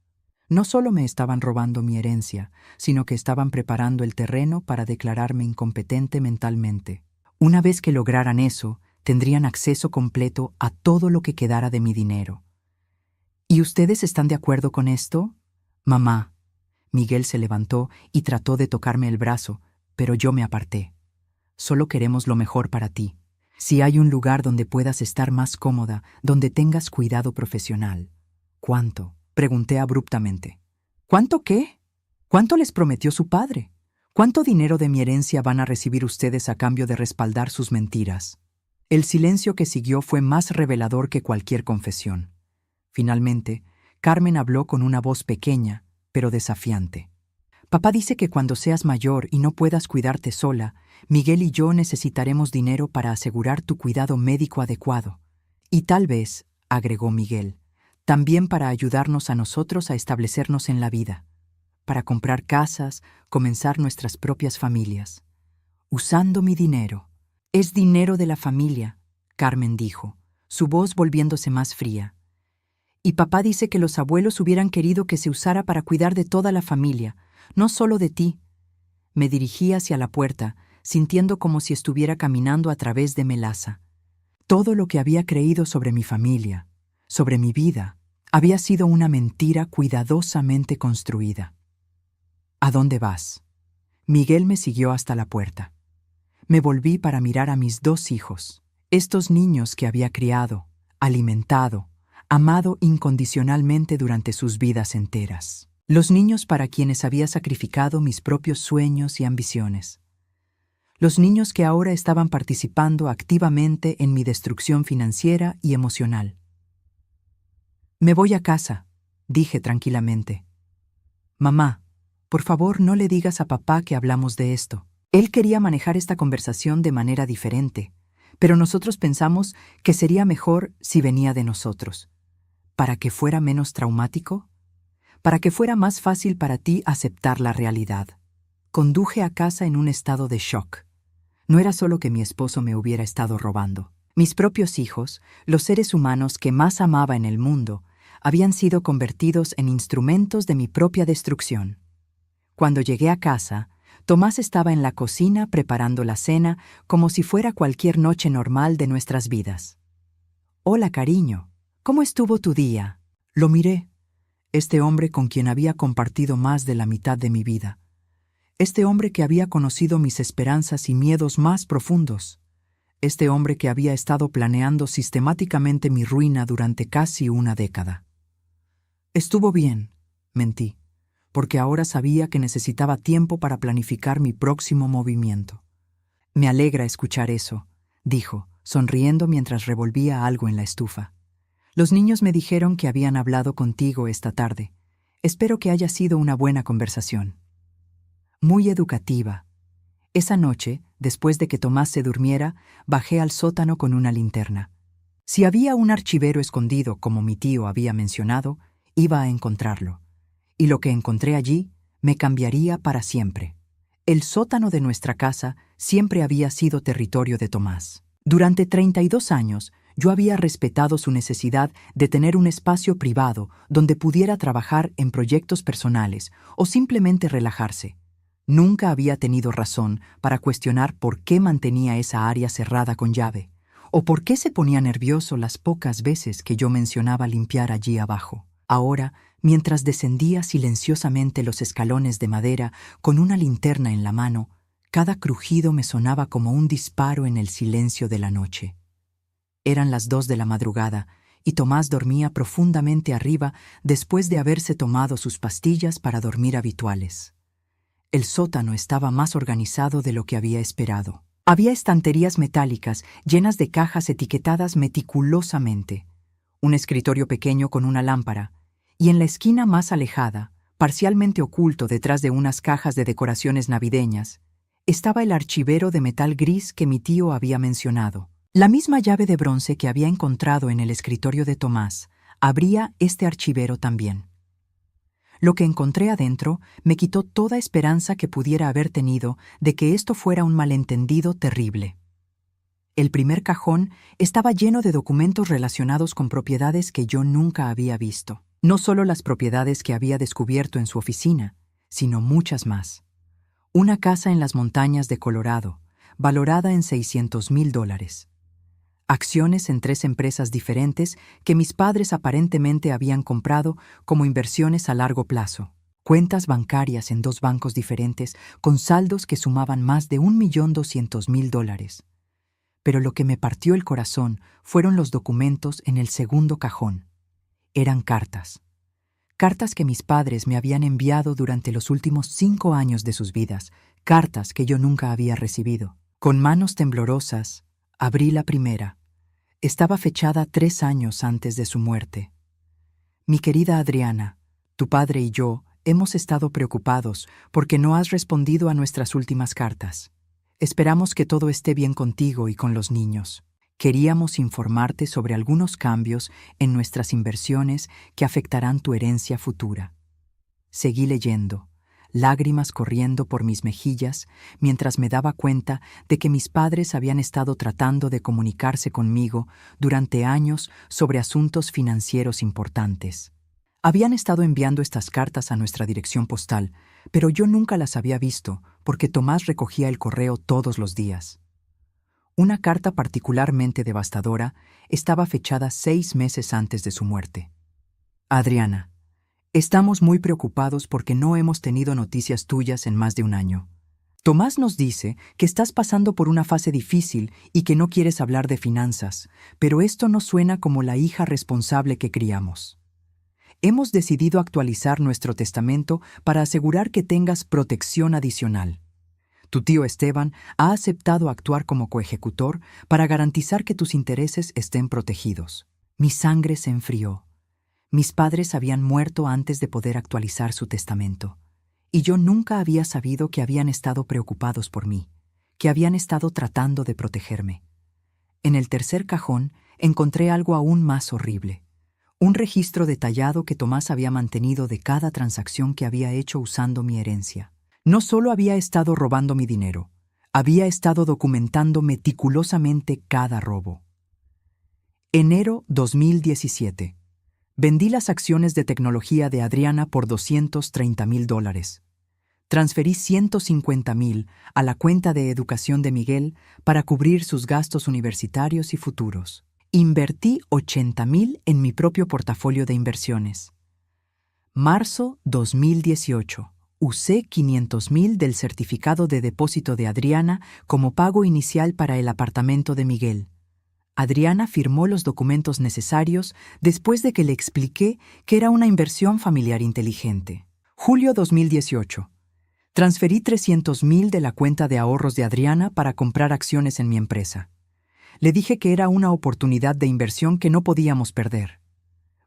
No solo me estaban robando mi herencia, sino que estaban preparando el terreno para declararme incompetente mentalmente. Una vez que lograran eso, tendrían acceso completo a todo lo que quedara de mi dinero. ¿Y ustedes están de acuerdo con esto? Mamá. Miguel se levantó y trató de tocarme el brazo, pero yo me aparté. Solo queremos lo mejor para ti. Si hay un lugar donde puedas estar más cómoda, donde tengas cuidado profesional. ¿Cuánto? Pregunté abruptamente. ¿Cuánto qué? ¿Cuánto les prometió su padre? ¿Cuánto dinero de mi herencia van a recibir ustedes a cambio de respaldar sus mentiras? El silencio que siguió fue más revelador que cualquier confesión. Finalmente, Carmen habló con una voz pequeña, pero desafiante. Papá dice que cuando seas mayor y no puedas cuidarte sola, Miguel y yo necesitaremos dinero para asegurar tu cuidado médico adecuado. Y tal vez, agregó Miguel, también para ayudarnos a nosotros a establecernos en la vida, para comprar casas, comenzar nuestras propias familias. Usando mi dinero. Es dinero de la familia, Carmen dijo, su voz volviéndose más fría. Y papá dice que los abuelos hubieran querido que se usara para cuidar de toda la familia, no solo de ti. Me dirigí hacia la puerta, sintiendo como si estuviera caminando a través de melaza. Todo lo que había creído sobre mi familia, sobre mi vida, había sido una mentira cuidadosamente construida. ¿A dónde vas? Miguel me siguió hasta la puerta. Me volví para mirar a mis 2 hijos, estos niños que había criado, alimentado, amado incondicionalmente durante sus vidas enteras. Los niños para quienes había sacrificado mis propios sueños y ambiciones. Los niños que ahora estaban participando activamente en mi destrucción financiera y emocional. Me voy a casa, dije tranquilamente. Mamá, por favor no le digas a papá que hablamos de esto. Él quería manejar esta conversación de manera diferente, pero nosotros pensamos que sería mejor si venía de nosotros. ¿Para que fuera menos traumático? Para que fuera más fácil para ti aceptar la realidad. Conduje a casa en un estado de shock. No era solo que mi esposo me hubiera estado robando. Mis propios hijos, los seres humanos que más amaba en el mundo, habían sido convertidos en instrumentos de mi propia destrucción. Cuando llegué a casa, Tomás estaba en la cocina preparando la cena como si fuera cualquier noche normal de nuestras vidas. «Hola, cariño. ¿Cómo estuvo tu día?» Lo miré. Este hombre con quien había compartido más de la mitad de mi vida. Este hombre que había conocido mis esperanzas y miedos más profundos. Este hombre que había estado planeando sistemáticamente mi ruina durante casi una década. Estuvo bien, mentí, porque ahora sabía que necesitaba tiempo para planificar mi próximo movimiento. Me alegra escuchar eso, dijo, sonriendo mientras revolvía algo en la estufa. Los niños me dijeron que habían hablado contigo esta tarde. Espero que haya sido una buena conversación. Muy educativa. Esa noche, después de que Tomás se durmiera, bajé al sótano con una linterna. Si había un archivero escondido, como mi tío había mencionado, iba a encontrarlo. Y lo que encontré allí me cambiaría para siempre. El sótano de nuestra casa siempre había sido territorio de Tomás. Durante 32 años, yo había respetado su necesidad de tener un espacio privado donde pudiera trabajar en proyectos personales o simplemente relajarse. Nunca había tenido razón para cuestionar por qué mantenía esa área cerrada con llave, o por qué se ponía nervioso las pocas veces que yo mencionaba limpiar allí abajo. Ahora, mientras descendía silenciosamente los escalones de madera con una linterna en la mano, cada crujido me sonaba como un disparo en el silencio de la noche. Eran las 2 de la madrugada y Tomás dormía profundamente arriba después de haberse tomado sus pastillas para dormir habituales. El sótano estaba más organizado de lo que había esperado. Había estanterías metálicas llenas de cajas etiquetadas meticulosamente, un escritorio pequeño con una lámpara, y en la esquina más alejada, parcialmente oculto detrás de unas cajas de decoraciones navideñas, estaba el archivero de metal gris que mi tío había mencionado. La misma llave de bronce que había encontrado en el escritorio de Tomás abría este archivero también. Lo que encontré adentro me quitó toda esperanza que pudiera haber tenido de que esto fuera un malentendido terrible. El primer cajón estaba lleno de documentos relacionados con propiedades que yo nunca había visto. No solo las propiedades que había descubierto en su oficina, sino muchas más. Una casa en las montañas de Colorado, valorada en $600,000. acciones en 3 empresas diferentes que mis padres aparentemente habían comprado como inversiones a largo plazo, cuentas bancarias en 2 bancos diferentes con saldos que sumaban más de $1.200.000. Pero lo que me partió el corazón fueron los documentos en el segundo cajón. Eran cartas. Cartas que mis padres me habían enviado durante los últimos 5 años de sus vidas, cartas que yo nunca había recibido. Con manos temblorosas, abrí la primera. Estaba fechada 3 años antes de su muerte. Mi querida Adriana, tu padre y yo hemos estado preocupados porque no has respondido a nuestras últimas cartas. Esperamos que todo esté bien contigo y con los niños. Queríamos informarte sobre algunos cambios en nuestras inversiones que afectarán tu herencia futura. Seguí leyendo, lágrimas corriendo por mis mejillas mientras me daba cuenta de que mis padres habían estado tratando de comunicarse conmigo durante años sobre asuntos financieros importantes. Habían estado enviando estas cartas a nuestra dirección postal, pero yo nunca las había visto porque Tomás recogía el correo todos los días. Una carta particularmente devastadora estaba fechada 6 meses antes de su muerte. Adriana, estamos muy preocupados porque no hemos tenido noticias tuyas en más de 1 año. Tomás nos dice que estás pasando por una fase difícil y que no quieres hablar de finanzas, pero esto no suena como la hija responsable que criamos. Hemos decidido actualizar nuestro testamento para asegurar que tengas protección adicional. Tu tío Esteban ha aceptado actuar como coejecutor para garantizar que tus intereses estén protegidos. Mi sangre se enfrió. Mis padres habían muerto antes de poder actualizar su testamento, y yo nunca había sabido que habían estado preocupados por mí, que habían estado tratando de protegerme. En el tercer cajón encontré algo aún más horrible. Un registro detallado que Tomás había mantenido de cada transacción que había hecho usando mi herencia. No solo había estado robando mi dinero, había estado documentando meticulosamente cada robo. Enero 2017. Vendí las acciones de tecnología de Adriana por $230.000. Transferí $150.000 a la cuenta de educación de Miguel para cubrir sus gastos universitarios y futuros. Invertí $80.000 en mi propio portafolio de inversiones. Marzo 2018. Usé $500.000 del certificado de depósito de Adriana como pago inicial para el apartamento de Miguel. Adriana firmó los documentos necesarios después de que le expliqué que era una inversión familiar inteligente. Julio 2018. Transferí $300.000 de la cuenta de ahorros de Adriana para comprar acciones en mi empresa. Le dije que era una oportunidad de inversión que no podíamos perder.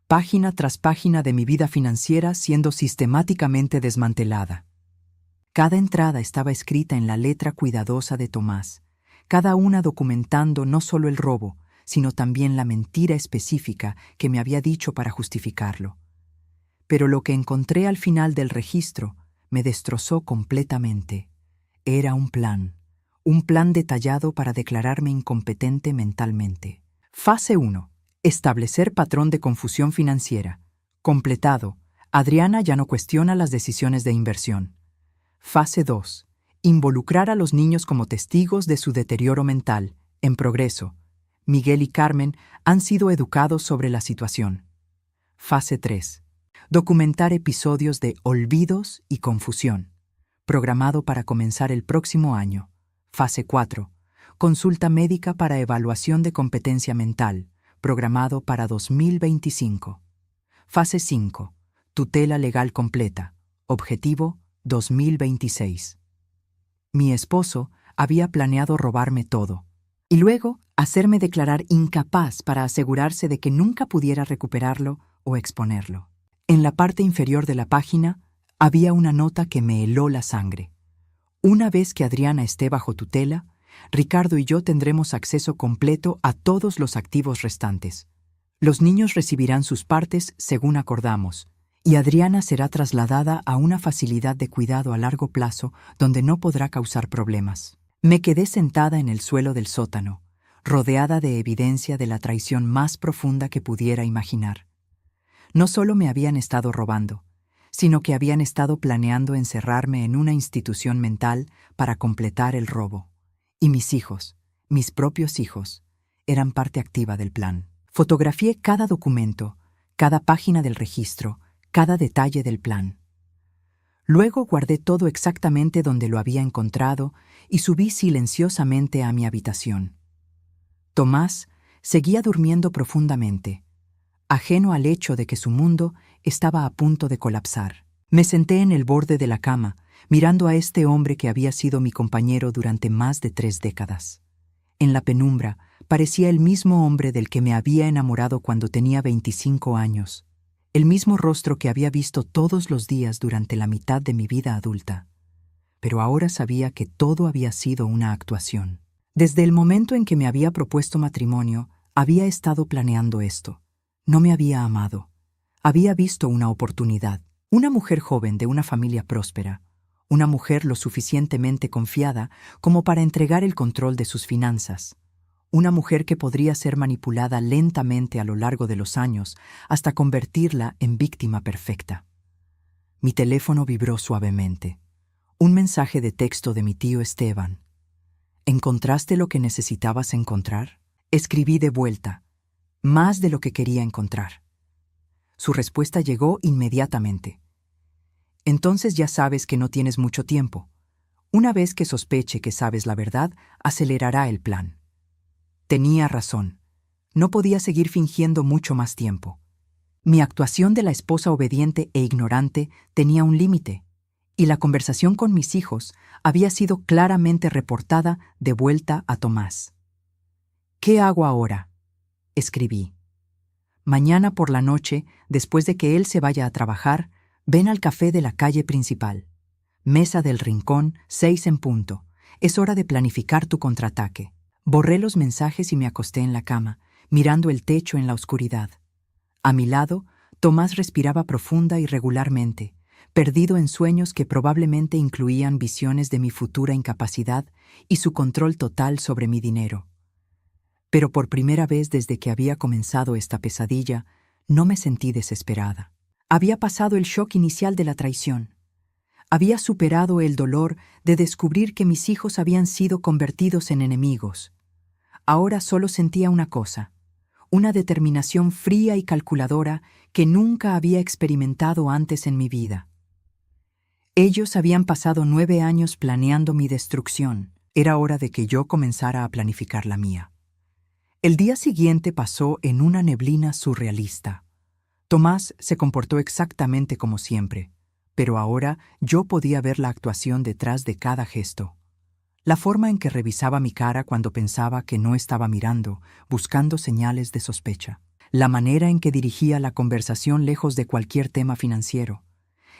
Página tras página de mi vida financiera siendo sistemáticamente desmantelada. Cada entrada estaba escrita en la letra cuidadosa de Tomás, cada una documentando no solo el robo, sino también la mentira específica que me había dicho para justificarlo. Pero lo que encontré al final del registro me destrozó completamente. Era un plan detallado para declararme incompetente mentalmente. Fase 1. Establecer patrón de confusión financiera. Completado. Adriana ya no cuestiona las decisiones de inversión. Fase 2. Involucrar a los niños como testigos de su deterioro mental. En progreso. Miguel y Carmen han sido educados sobre la situación. Fase 3. Documentar episodios de olvidos y confusión. Programado para comenzar el próximo año. Fase 4. Consulta médica para evaluación de competencia mental, programado para 2025. Fase 5. Tutela legal completa. Objetivo 2026. Mi esposo había planeado robarme todo, y luego hacerme declarar incapaz para asegurarse de que nunca pudiera recuperarlo o exponerlo. En la parte inferior de la página había una nota que me heló la sangre. Una vez que Adriana esté bajo tutela, Ricardo y yo tendremos acceso completo a todos los activos restantes. Los niños recibirán sus partes según acordamos, y Adriana será trasladada a una facilidad de cuidado a largo plazo donde no podrá causar problemas. Me quedé sentada en el suelo del sótano, rodeada de evidencia de la traición más profunda que pudiera imaginar. No solo me habían estado robando, sino que habían estado planeando encerrarme en una institución mental para completar el robo. Y mis hijos, mis propios hijos, eran parte activa del plan. Fotografié cada documento, cada página del registro, cada detalle del plan. Luego guardé todo exactamente donde lo había encontrado y subí silenciosamente a mi habitación. Tomás seguía durmiendo profundamente, ajeno al hecho de que su mundo estaba a punto de colapsar. Me senté en el borde de la cama, mirando a este hombre que había sido mi compañero durante más de 3 décadas. En la penumbra, parecía el mismo hombre del que me había enamorado cuando tenía 25 años, el mismo rostro que había visto todos los días durante la mitad de mi vida adulta. Pero ahora sabía que todo había sido una actuación. Desde el momento en que me había propuesto matrimonio, había estado planeando esto. No me había amado. Había visto una oportunidad. Una mujer joven de una familia próspera. Una mujer lo suficientemente confiada como para entregar el control de sus finanzas. Una mujer que podría ser manipulada lentamente a lo largo de los años hasta convertirla en víctima perfecta. Mi teléfono vibró suavemente. Un mensaje de texto de mi tío Esteban. ¿Encontraste lo que necesitabas encontrar? Escribí de vuelta. Más de lo que quería encontrar. Su respuesta llegó inmediatamente. Entonces ya sabes que no tienes mucho tiempo. Una vez que sospeche que sabes la verdad, acelerará el plan. Tenía razón. No podía seguir fingiendo mucho más tiempo. Mi actuación de la esposa obediente e ignorante tenía un límite, y la conversación con mis hijos había sido claramente reportada de vuelta a Tomás. ¿Qué hago ahora?, escribí. Mañana por la noche, después de que él se vaya a trabajar, ven al café de la calle principal. Mesa del Rincón, 6 en punto. Es hora de planificar tu contraataque. Borré los mensajes y me acosté en la cama, mirando el techo en la oscuridad. A mi lado, Tomás respiraba profunda y regularmente, perdido en sueños que probablemente incluían visiones de mi futura incapacidad y su control total sobre mi dinero. Pero por primera vez desde que había comenzado esta pesadilla, no me sentí desesperada. Había pasado el shock inicial de la traición. Había superado el dolor de descubrir que mis hijos habían sido convertidos en enemigos. Ahora solo sentía una cosa, una determinación fría y calculadora que nunca había experimentado antes en mi vida. Ellos habían pasado 9 años planeando mi destrucción. Era hora de que yo comenzara a planificar la mía. El día siguiente pasó en una neblina surrealista. Tomás se comportó exactamente como siempre, pero ahora yo podía ver la actuación detrás de cada gesto. La forma en que revisaba mi cara cuando pensaba que no estaba mirando, buscando señales de sospecha. La manera en que dirigía la conversación lejos de cualquier tema financiero.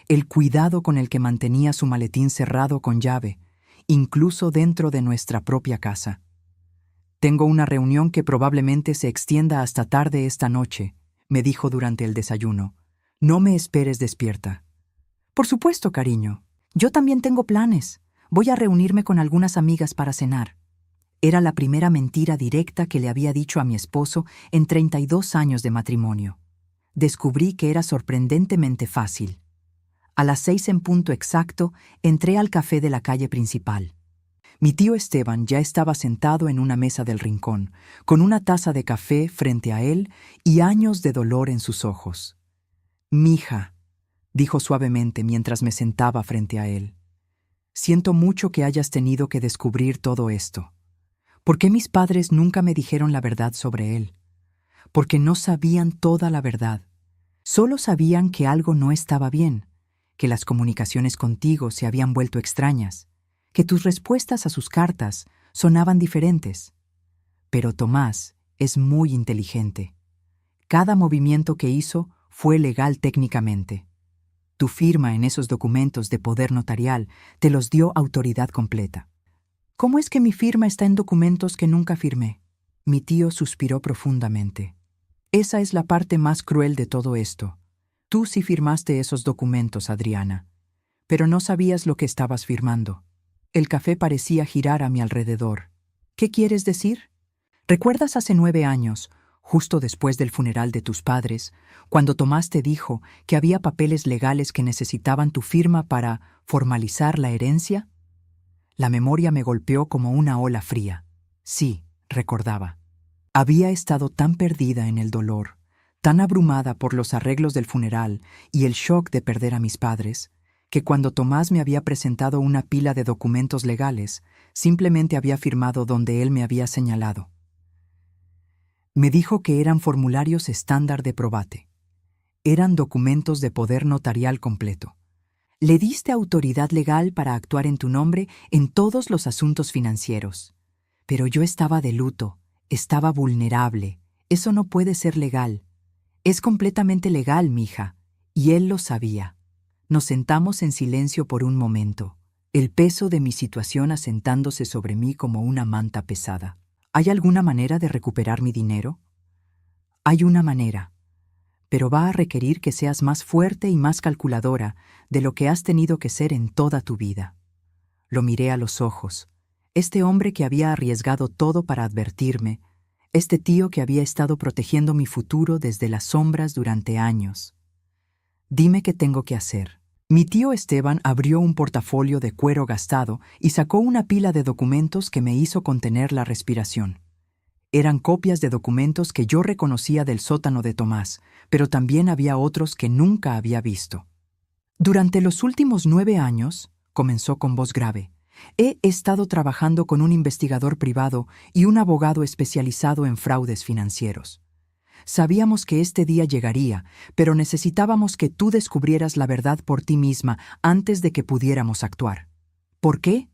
El cuidado con el que mantenía su maletín cerrado con llave, incluso dentro de nuestra propia casa. Tengo una reunión que probablemente se extienda hasta tarde esta noche, me dijo durante el desayuno. No me esperes despierta. Por supuesto, cariño. Yo también tengo planes. Voy a reunirme con algunas amigas para cenar. Era la primera mentira directa que le había dicho a mi esposo en 32 años de matrimonio. Descubrí que era sorprendentemente fácil. A las 6 en punto exacto, entré al café de la calle principal. Mi tío Esteban ya estaba sentado en una mesa del rincón, con una taza de café frente a él y años de dolor en sus ojos. «Mija», dijo suavemente mientras me sentaba frente a él. «Siento mucho que hayas tenido que descubrir todo esto. ¿Por qué mis padres nunca me dijeron la verdad sobre él? Porque no sabían toda la verdad. Solo sabían que algo no estaba bien, que las comunicaciones contigo se habían vuelto extrañas, que tus respuestas a sus cartas sonaban diferentes. Pero Tomás es muy inteligente. Cada movimiento que hizo fue legal técnicamente. Tu firma en esos documentos de poder notarial te los dio autoridad completa. ¿Cómo es que mi firma está en documentos que nunca firmé?». Mi tío suspiró profundamente. «Esa es la parte más cruel de todo esto. Tú sí firmaste esos documentos, Adriana, pero no sabías lo que estabas firmando». El café parecía girar a mi alrededor. «¿Qué quieres decir? ¿Recuerdas hace 9 años, justo después del funeral de tus padres, cuando Tomás te dijo que había papeles legales que necesitaban tu firma para formalizar la herencia?» La memoria me golpeó como una ola fría. Sí, recordaba. Había estado tan perdida en el dolor, tan abrumada por los arreglos del funeral y el shock de perder a mis padres, que cuando Tomás me había presentado una pila de documentos legales, simplemente había firmado donde él me había señalado. Me dijo que eran formularios estándar de probate. Eran documentos de poder notarial completo. Le diste autoridad legal para actuar en tu nombre en todos los asuntos financieros. Pero yo estaba de luto, estaba vulnerable. Eso no puede ser legal. Es completamente legal, mija, y él lo sabía. Nos sentamos en silencio por un momento, el peso de mi situación asentándose sobre mí como una manta pesada. ¿Hay alguna manera de recuperar mi dinero? Hay una manera, pero va a requerir que seas más fuerte y más calculadora de lo que has tenido que ser en toda tu vida. Lo miré a los ojos. Este hombre que había arriesgado todo para advertirme, este tío que había estado protegiendo mi futuro desde las sombras durante años. Dime qué tengo que hacer. Mi tío Esteban abrió un portafolio de cuero gastado y sacó una pila de documentos que me hizo contener la respiración. Eran copias de documentos que yo reconocía del sótano de Tomás, pero también había otros que nunca había visto. Durante los últimos 9 años, comenzó con voz grave, he estado trabajando con un investigador privado y un abogado especializado en fraudes financieros. Sabíamos que este día llegaría, pero necesitábamos que tú descubrieras la verdad por ti misma antes de que pudiéramos actuar. ¿Por qué?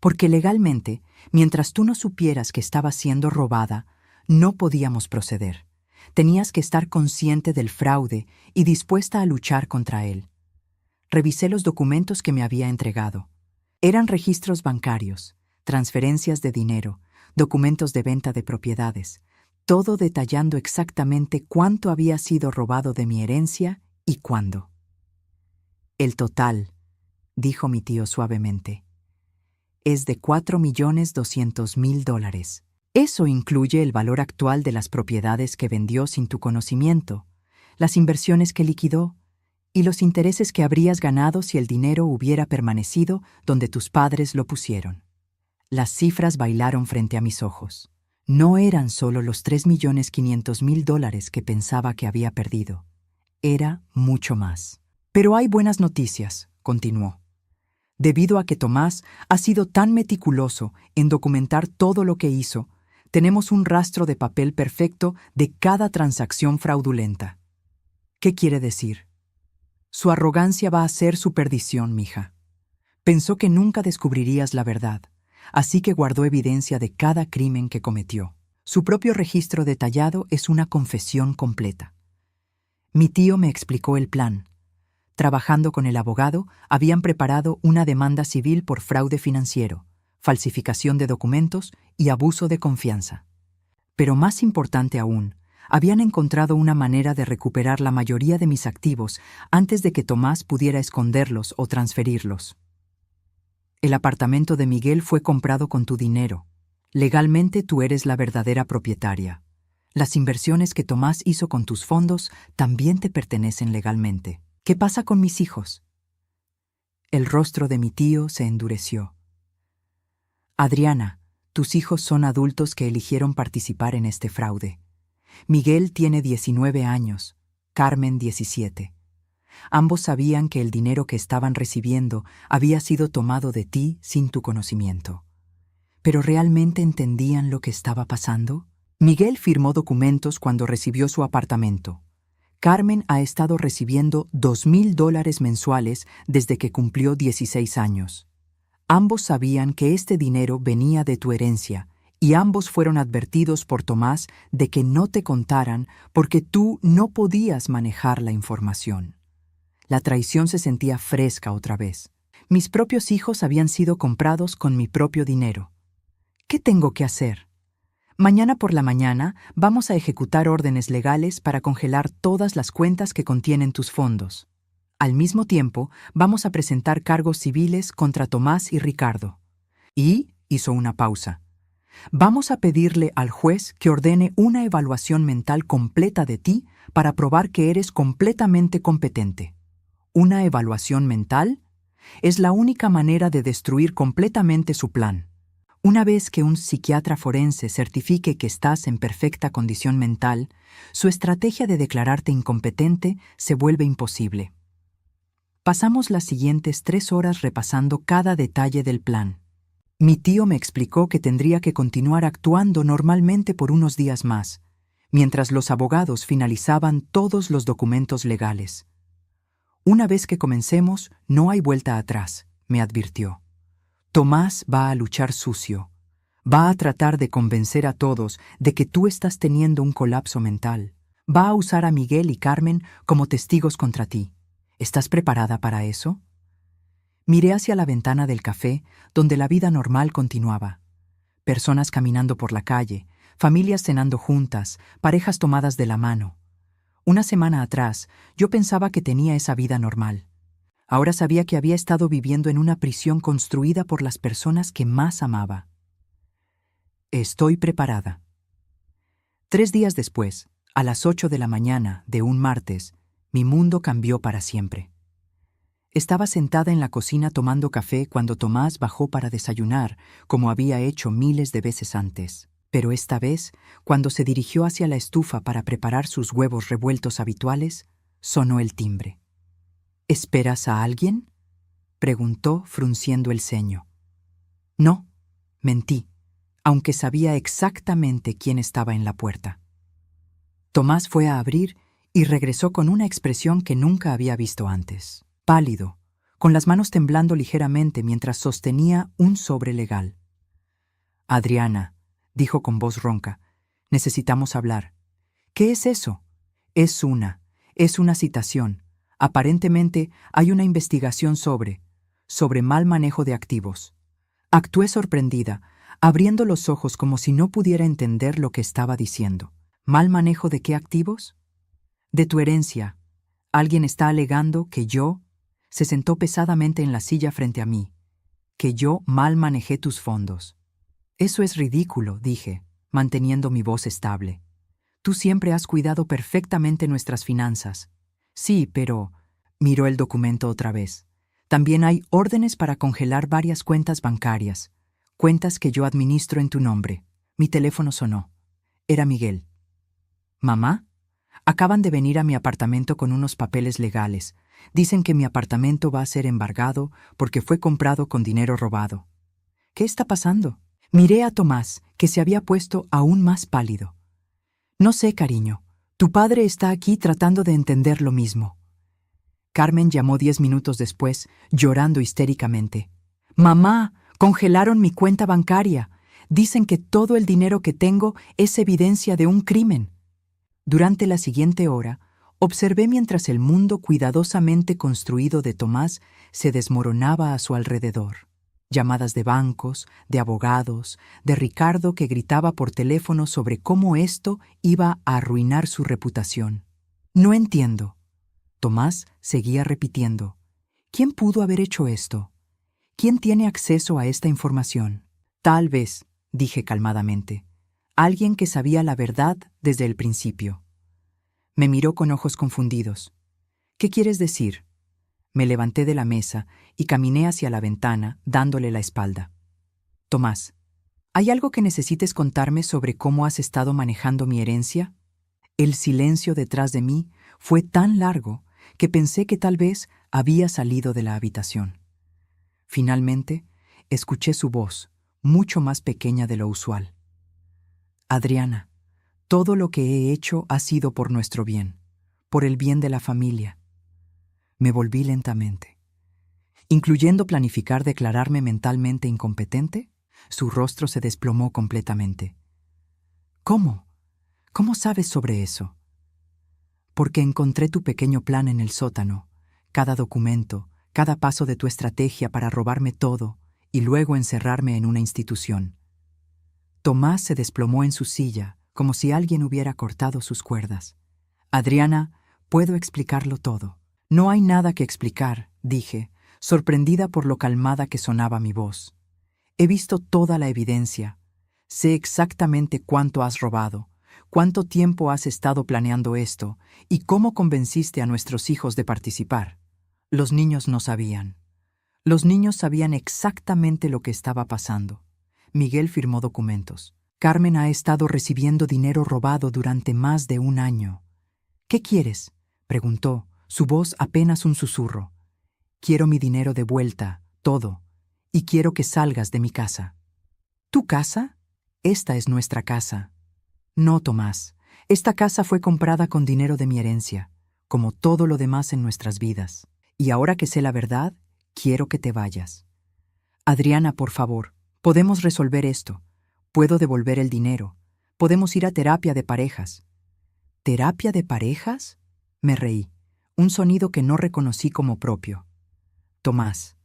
Porque legalmente, mientras tú no supieras que estabas siendo robada, no podíamos proceder. Tenías que estar consciente del fraude y dispuesta a luchar contra él. Revisé los documentos que me había entregado. Eran registros bancarios, transferencias de dinero, documentos de venta de propiedades, todo detallando exactamente cuánto había sido robado de mi herencia y cuándo. El total, dijo mi tío suavemente, es de $4.200.000. Eso incluye el valor actual de las propiedades que vendió sin tu conocimiento, las inversiones que liquidó y los intereses que habrías ganado si el dinero hubiera permanecido donde tus padres lo pusieron. Las cifras bailaron frente a mis ojos. No eran solo los $3.500.000 que pensaba que había perdido. Era mucho más. Pero hay buenas noticias, continuó. Debido a que Tomás ha sido tan meticuloso en documentar todo lo que hizo, tenemos un rastro de papel perfecto de cada transacción fraudulenta. ¿Qué quiere decir? Su arrogancia va a ser su perdición, mija. Pensó que nunca descubrirías la verdad, así que guardó evidencia de cada crimen que cometió. Su propio registro detallado es una confesión completa. Mi tío me explicó el plan. Trabajando con el abogado, habían preparado una demanda civil por fraude financiero, falsificación de documentos y abuso de confianza. Pero más importante aún, habían encontrado una manera de recuperar la mayoría de mis activos antes de que Tomás pudiera esconderlos o transferirlos. El apartamento de Miguel fue comprado con tu dinero. Legalmente tú eres la verdadera propietaria. Las inversiones que Tomás hizo con tus fondos también te pertenecen legalmente. ¿Qué pasa con mis hijos? El rostro de mi tío se endureció. Adriana, tus hijos son adultos que eligieron participar en este fraude. Miguel tiene 19 años, Carmen 17. Ambos sabían que el dinero que estaban recibiendo había sido tomado de ti sin tu conocimiento. ¿Pero realmente entendían lo que estaba pasando? Miguel firmó documentos cuando recibió su apartamento. Carmen ha estado recibiendo $2.000 mensuales desde que cumplió 16 años. Ambos sabían que este dinero venía de tu herencia y ambos fueron advertidos por Tomás de que no te contaran porque tú no podías manejar la información. La traición se sentía fresca otra vez. Mis propios hijos habían sido comprados con mi propio dinero. ¿Qué tengo que hacer? Mañana por la mañana vamos a ejecutar órdenes legales para congelar todas las cuentas que contienen tus fondos. Al mismo tiempo, vamos a presentar cargos civiles contra Tomás y Ricardo. Y, hizo una pausa, vamos a pedirle al juez que ordene una evaluación mental completa de ti para probar que eres completamente competente. ¿Una evaluación mental? Es la única manera de destruir completamente su plan. Una vez que un psiquiatra forense certifique que estás en perfecta condición mental, su estrategia de declararte incompetente se vuelve imposible. Pasamos las siguientes 3 horas repasando cada detalle del plan. Mi tío me explicó que tendría que continuar actuando normalmente por unos días más, mientras los abogados finalizaban todos los documentos legales. Una vez que comencemos, no hay vuelta atrás, me advirtió. Tomás va a luchar sucio. Va a tratar de convencer a todos de que tú estás teniendo un colapso mental. Va a usar a Miguel y Carmen como testigos contra ti. ¿Estás preparada para eso? Miré hacia la ventana del café, donde la vida normal continuaba. Personas caminando por la calle, familias cenando juntas, parejas tomadas de la mano. Una semana atrás, yo pensaba que tenía esa vida normal. Ahora sabía que había estado viviendo en una prisión construida por las personas que más amaba. Estoy preparada. 3 días después, a las 8 de la mañana de un martes, mi mundo cambió para siempre. Estaba sentada en la cocina tomando café cuando Tomás bajó para desayunar, como había hecho miles de veces antes. Pero esta vez, cuando se dirigió hacia la estufa para preparar sus huevos revueltos habituales, sonó el timbre. ¿Esperas a alguien?, preguntó, frunciendo el ceño. No, mentí, aunque sabía exactamente quién estaba en la puerta. Tomás fue a abrir y regresó con una expresión que nunca había visto antes. Pálido, con las manos temblando ligeramente mientras sostenía un sobre legal. Adriana, dijo con voz ronca, necesitamos hablar. ¿Qué es eso? Es una citación. Aparentemente hay una investigación sobre mal manejo de activos. Actué sorprendida, abriendo los ojos como si no pudiera entender lo que estaba diciendo. ¿Mal manejo de qué activos? De tu herencia. Alguien está alegando que yo... Se sentó pesadamente en la silla frente a mí. Que yo mal manejé tus fondos. Eso es ridículo, dije, manteniendo mi voz estable. Tú siempre has cuidado perfectamente nuestras finanzas. Sí, pero... Miró el documento otra vez. También hay órdenes para congelar varias cuentas bancarias. Cuentas que yo administro en tu nombre. Mi teléfono sonó. Era Miguel. ¿Mamá? Acaban de venir a mi apartamento con unos papeles legales. Dicen que mi apartamento va a ser embargado porque fue comprado con dinero robado. ¿Qué está pasando? Miré a Tomás, que se había puesto aún más pálido. No sé, cariño. Tu padre está aquí tratando de entender lo mismo. Carmen llamó 10 minutos después, llorando histéricamente. Mamá, congelaron mi cuenta bancaria. Dicen que todo el dinero que tengo es evidencia de un crimen. Durante la siguiente hora, observé mientras el mundo cuidadosamente construido de Tomás se desmoronaba a su alrededor. Llamadas de bancos, de abogados, de Ricardo que gritaba por teléfono sobre cómo esto iba a arruinar su reputación. No entiendo. Tomás seguía repitiendo. ¿Quién pudo haber hecho esto? ¿Quién tiene acceso a esta información? Tal vez, dije calmadamente, alguien que sabía la verdad desde el principio. Me miró con ojos confundidos. ¿Qué quieres decir? Me levanté de la mesa y caminé hacia la ventana, dándole la espalda. Tomás, ¿hay algo que necesites contarme sobre cómo has estado manejando mi herencia? El silencio detrás de mí fue tan largo que pensé que tal vez había salido de la habitación. Finalmente, escuché su voz, mucho más pequeña de lo usual. Adriana, todo lo que he hecho ha sido por nuestro bien, por el bien de la familia. Me volví lentamente. ¿Incluyendo planificar declararme mentalmente incompetente? Su rostro se desplomó completamente. ¿Cómo? ¿Cómo sabes sobre eso? Porque encontré tu pequeño plan en el sótano, cada documento, cada paso de tu estrategia para robarme todo y luego encerrarme en una institución. Tomás se desplomó en su silla, como si alguien hubiera cortado sus cuerdas. Adriana, puedo explicarlo todo. No hay nada que explicar, dije, sorprendida por lo calmada que sonaba mi voz. He visto toda la evidencia. Sé exactamente cuánto has robado, cuánto tiempo has estado planeando esto y cómo convenciste a nuestros hijos de participar. Los niños no sabían. Los niños sabían exactamente lo que estaba pasando, Miguel firmó documentos. Carmen ha estado recibiendo dinero robado durante más de un año. ¿Qué quieres?, preguntó, su voz apenas un susurro. Quiero mi dinero de vuelta, todo, y quiero que salgas de mi casa. ¿Tu casa? Esta es nuestra casa. No, Tomás. Esta casa fue comprada con dinero de mi herencia, como todo lo demás en nuestras vidas. Y ahora que sé la verdad, quiero que te vayas. Adriana, por favor, podemos resolver esto. Puedo devolver el dinero. Podemos ir a terapia de parejas. ¿Terapia de parejas? Me reí, un sonido que no reconocí como propio. Tomás,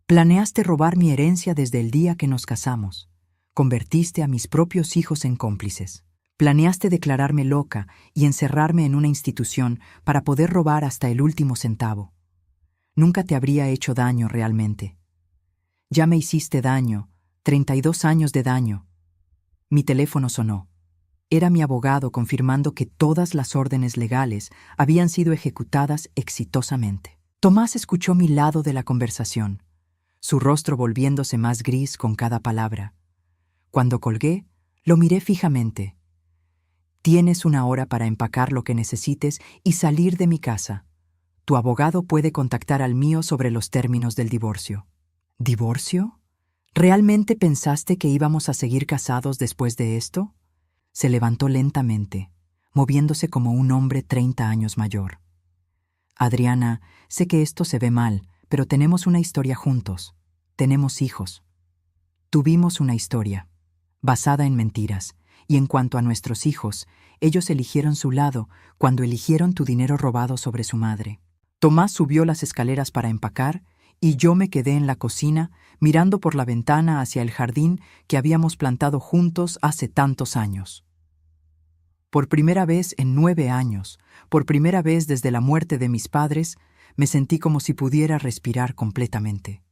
planeaste robar mi herencia desde el día que nos casamos. Convertiste a mis propios hijos en cómplices. Planeaste declararme loca y encerrarme en una institución para poder robar hasta el último centavo. Nunca te habría hecho daño realmente. Ya me hiciste daño, 32 años de daño. Mi teléfono sonó. Era mi abogado confirmando que todas las órdenes legales habían sido ejecutadas exitosamente. Tomás escuchó mi lado de la conversación, su rostro volviéndose más gris con cada palabra. Cuando colgué, lo miré fijamente. Tienes una hora para empacar lo que necesites y salir de mi casa. Tu abogado puede contactar al mío sobre los términos del divorcio. ¿Divorcio? ¿Realmente pensaste que íbamos a seguir casados después de esto? Se levantó lentamente, moviéndose como un hombre 30 años mayor. Adriana, sé que esto se ve mal, pero tenemos una historia juntos. Tenemos hijos. Tuvimos una historia, basada en mentiras, y en cuanto a nuestros hijos, ellos eligieron su lado cuando eligieron tu dinero robado sobre su madre. Tomás subió las escaleras para empacar, y yo me quedé en la cocina, mirando por la ventana hacia el jardín que habíamos plantado juntos hace tantos años. Por primera vez en 9 años, por primera vez desde la muerte de mis padres, me sentí como si pudiera respirar completamente.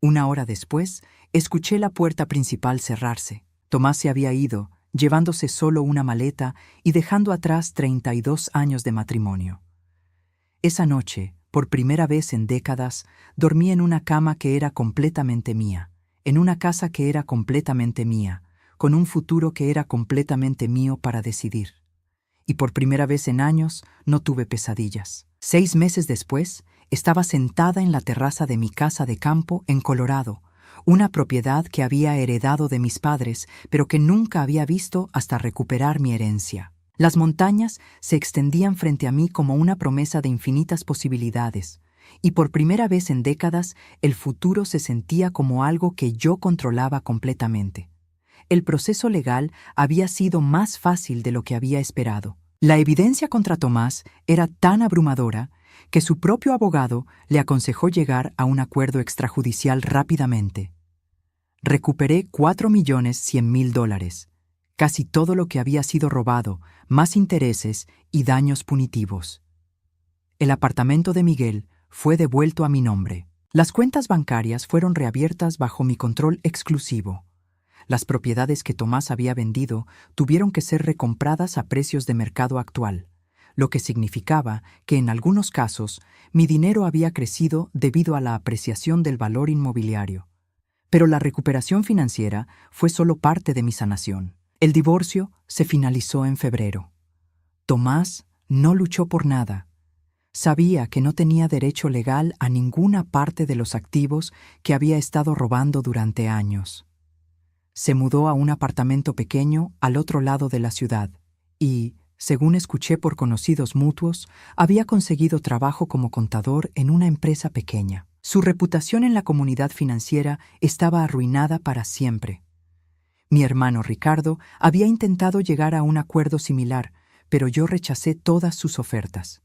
Una hora después, escuché la puerta principal cerrarse. Tomás se había ido, llevándose solo una maleta y dejando atrás 32 años de matrimonio. Esa noche, por primera vez en décadas, dormí en una cama que era completamente mía, en una casa que era completamente mía, con un futuro que era completamente mío para decidir. Y por primera vez en años no tuve pesadillas. 6 meses después, estaba sentada en la terraza de mi casa de campo en Colorado, una propiedad que había heredado de mis padres, pero que nunca había visto hasta recuperar mi herencia. Las montañas se extendían frente a mí como una promesa de infinitas posibilidades, y por primera vez en décadas el futuro se sentía como algo que yo controlaba completamente. El proceso legal había sido más fácil de lo que había esperado. La evidencia contra Tomás era tan abrumadora que su propio abogado le aconsejó llegar a un acuerdo extrajudicial rápidamente. Recuperé $4.100.000, casi todo lo que había sido robado, más intereses y daños punitivos. El apartamento de Miguel fue devuelto a mi nombre. Las cuentas bancarias fueron reabiertas bajo mi control exclusivo. Las propiedades que Tomás había vendido tuvieron que ser recompradas a precios de mercado actual, lo que significaba que en algunos casos mi dinero había crecido debido a la apreciación del valor inmobiliario. Pero la recuperación financiera fue solo parte de mi sanación. El divorcio se finalizó en febrero. Tomás no luchó por nada. Sabía que no tenía derecho legal a ninguna parte de los activos que había estado robando durante años. Se mudó a un apartamento pequeño al otro lado de la ciudad y, según escuché por conocidos mutuos, había conseguido trabajo como contador en una empresa pequeña. Su reputación en la comunidad financiera estaba arruinada para siempre. Mi hermano Ricardo había intentado llegar a un acuerdo similar, pero yo rechacé todas sus ofertas.